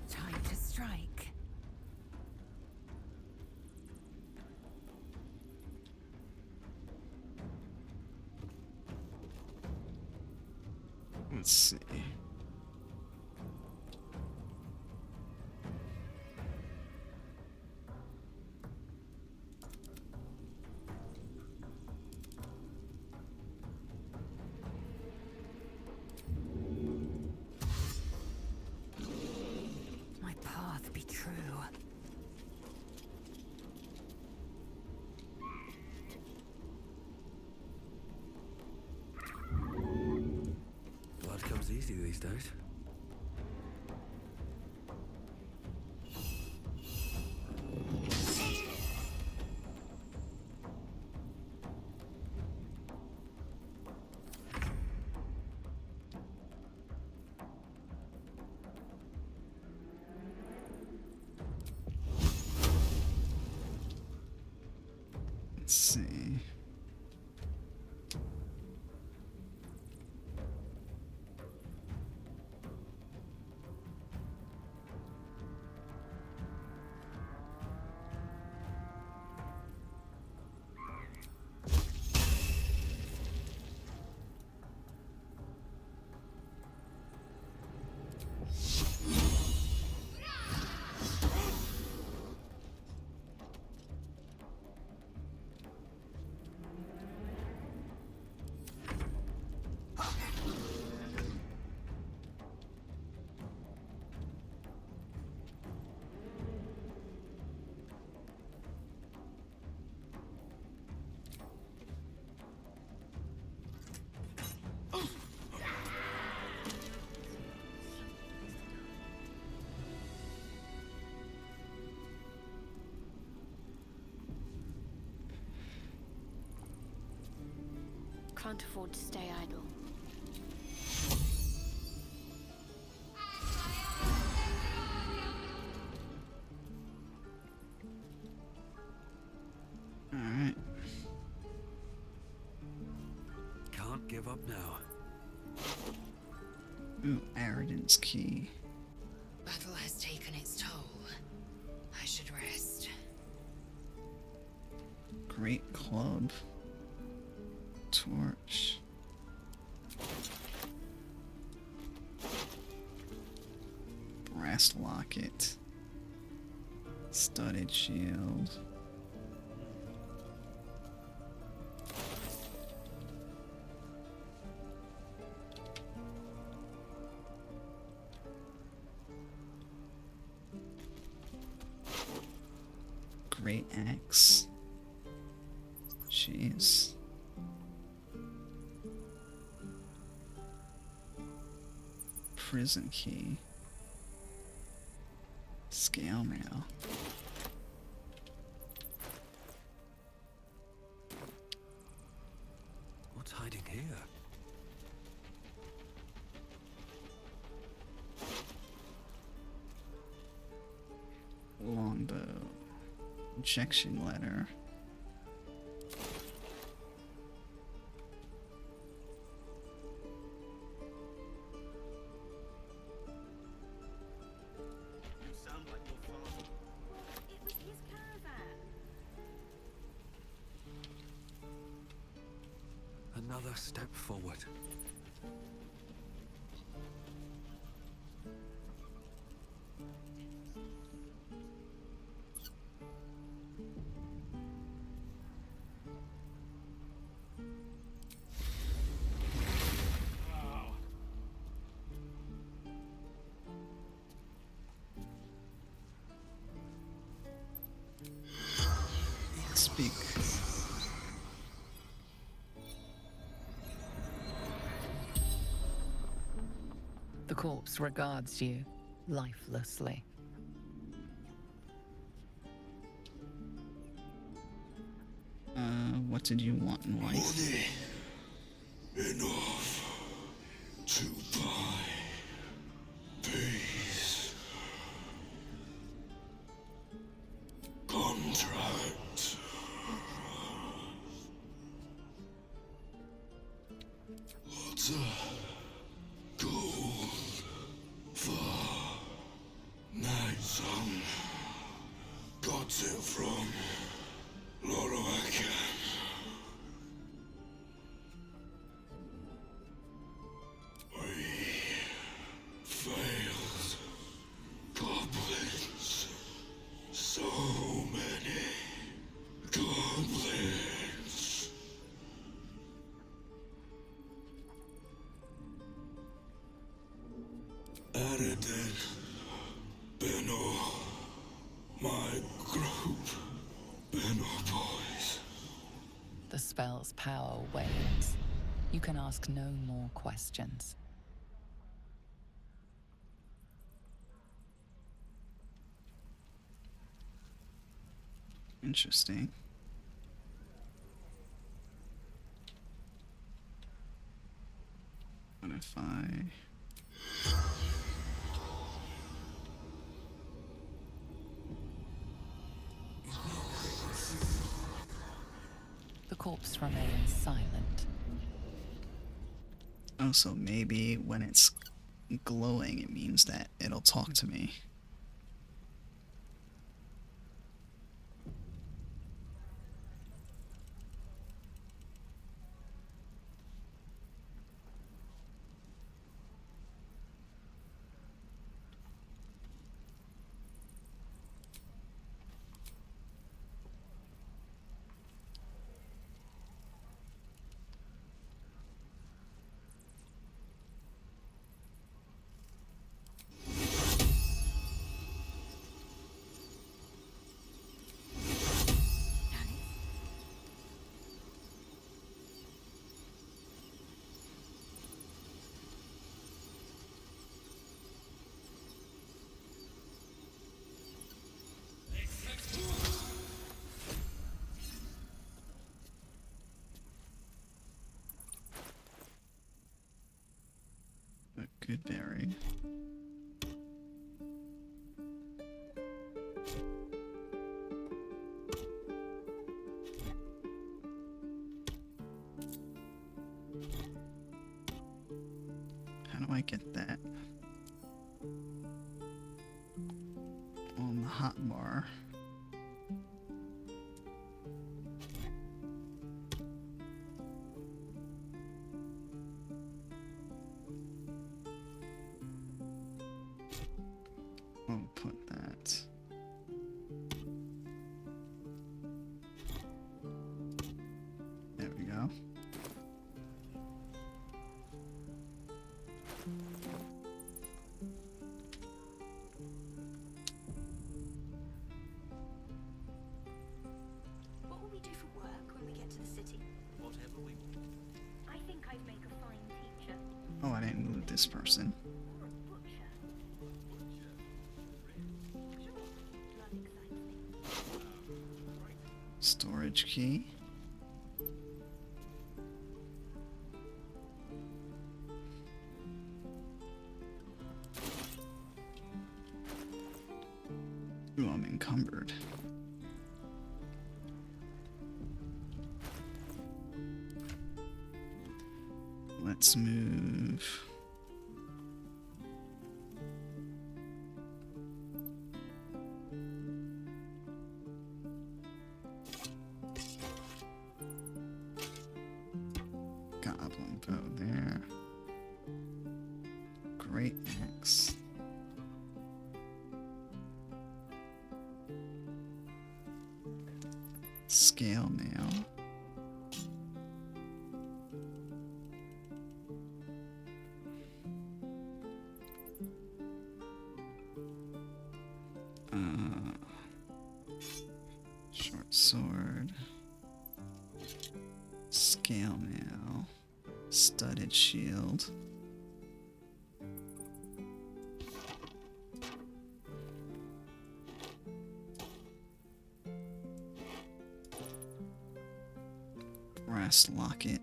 Time to strike. Let's see. My path be true. Blood comes easy these days. Let's see. Can't afford to stay idle. Alright. Can't give up now. Ooh, Aridin's key. Battle has taken its toll. I should rest. Great club. Torch. Brass locket. Studded shield. Great axe. Jeez. Prison key. Scale mail. What's hiding here? Longbow. Injection letter. You sound like your father. It was his caravan. Another step forward. Speak. The corpse regards you lifelessly. What did you want in life? Money enough to buy peace. Contract. Lots of gold for night sun. Got it from Loroakan. Failed goblins. So many goblins. Aridin, Benno, my group, Benno boys. The spell's power wanes. You can ask no more questions. Interesting. What if I... The corpse remains silent. Oh, so maybe when it's glowing, it means that it'll talk to me. A good berry. How do I get that on the hot bar? I'll put that. There we go. What will we do for work when we get to the city? Whatever we want. I think I'd make a fine teacher. Oh, I didn't loot this person. Or a butcher. Sure. key. Ooh, I'm encumbered. Let's move. Goblin bow there. Great axe. Scale mail. Short sword. Scale mail. Studded shield. Brass locket.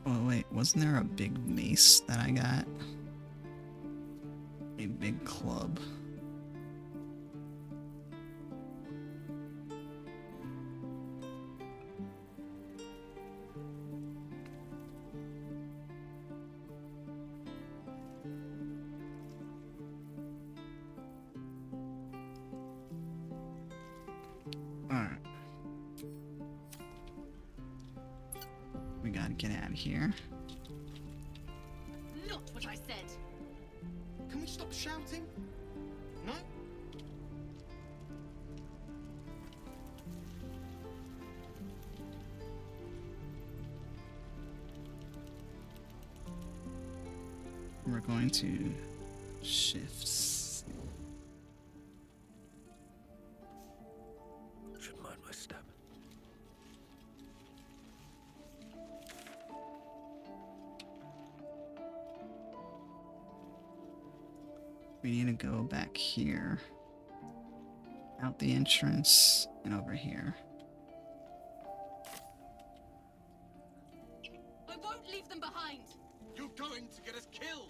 Oh wait, wasn't there a big mace that I got? A big club. Alright. We gotta get out of here. Not what I said. Can we stop shouting? No? We're going to shift. Should mind my step. We need to go back here. Out the entrance and over here. I won't leave them behind. You're going to get us killed!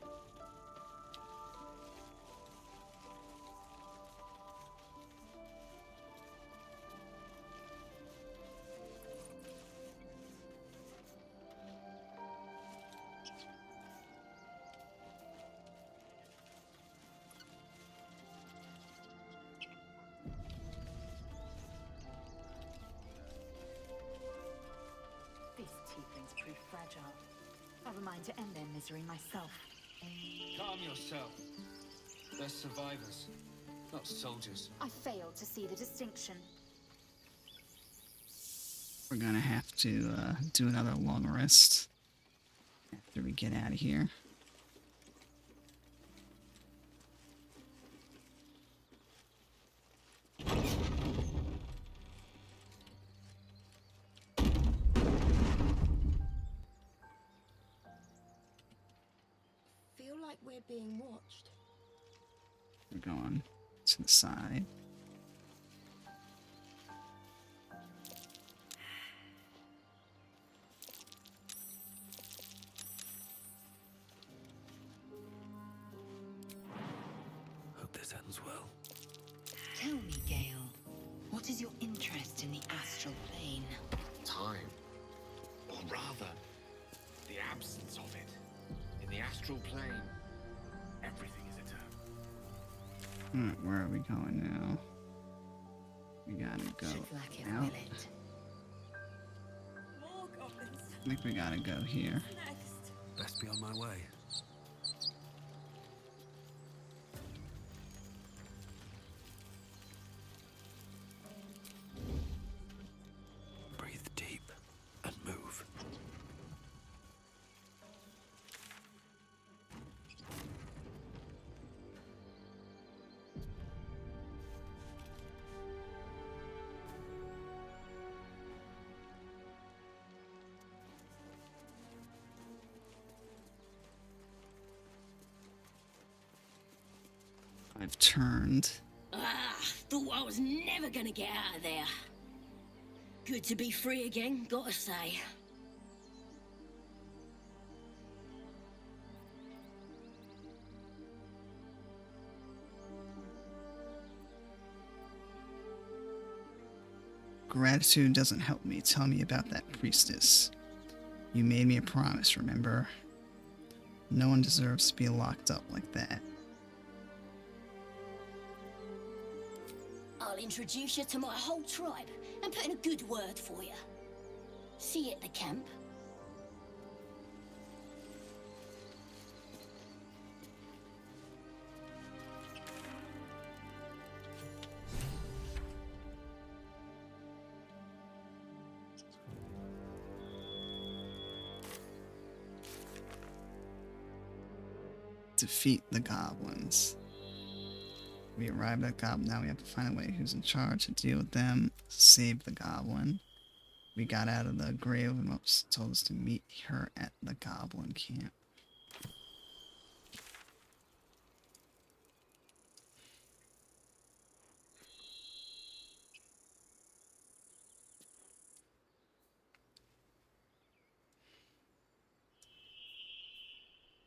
These tieflings prove fragile. Have a mind to end their misery myself. Calm yourself. They're survivors, not soldiers. I fail to see the distinction. We're gonna have to do another long rest after we get out of here. Feel like we're being watched. We're going to the side. Hope this ends well. Tell me, Gale, what is your interest in the astral plane? Time. Or rather, the absence of it. In the astral plane, everything is eternal. Alright, where are we going now? We gotta go out. More goblins. I think we gotta go here. Next. Best be on my way. Breathe deep and move. I've turned. Ah, thought I was never gonna get out of there. Good to be free again, gotta say. Gratitude doesn't help me. Tell me about that priestess. You made me a promise, remember? No one deserves to be locked up like that. I'll introduce you to my whole tribe and put in a good word for you. See you at the camp. Defeat the goblins. We arrived at Goblin. Now we have to find a way who's in charge to deal with them. Save the goblin. We got out of the grave and whoops, told us to meet her at the goblin camp.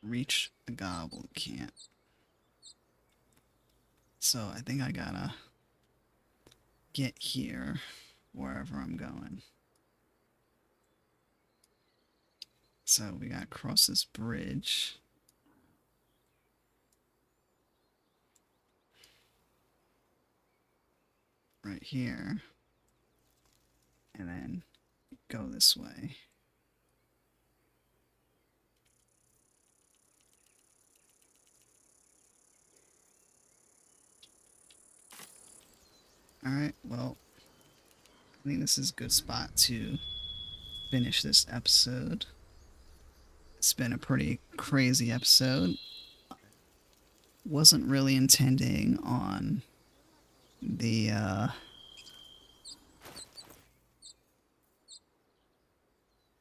Reach the goblin camp. So I think I gotta get here wherever I'm going. So we gotta cross this bridge. Right here. And then go this way. Alright, well, I think this is a good spot to finish this episode. It's been a pretty crazy episode. Wasn't really intending on the,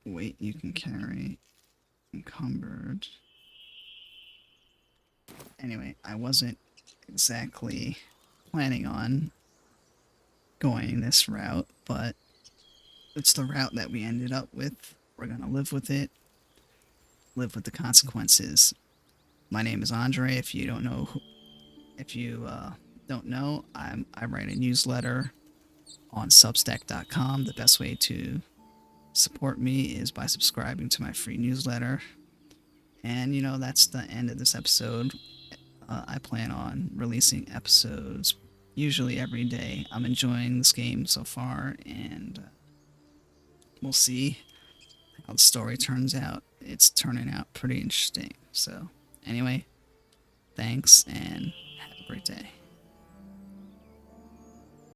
weight you can carry. Encumbered. Anyway, I wasn't exactly planning on going this route, but it's the route that we ended up with. We're gonna live with it. Live with the consequences. My name is Andre. If you don't know, I write a newsletter on Substack.com. The best way to support me is by subscribing to my free newsletter. And that's the end of this episode. I plan on releasing episodes usually every day. I'm enjoying this game so far, and we'll see how the story turns out. It's turning out pretty interesting. So, anyway, thanks, and have a great day.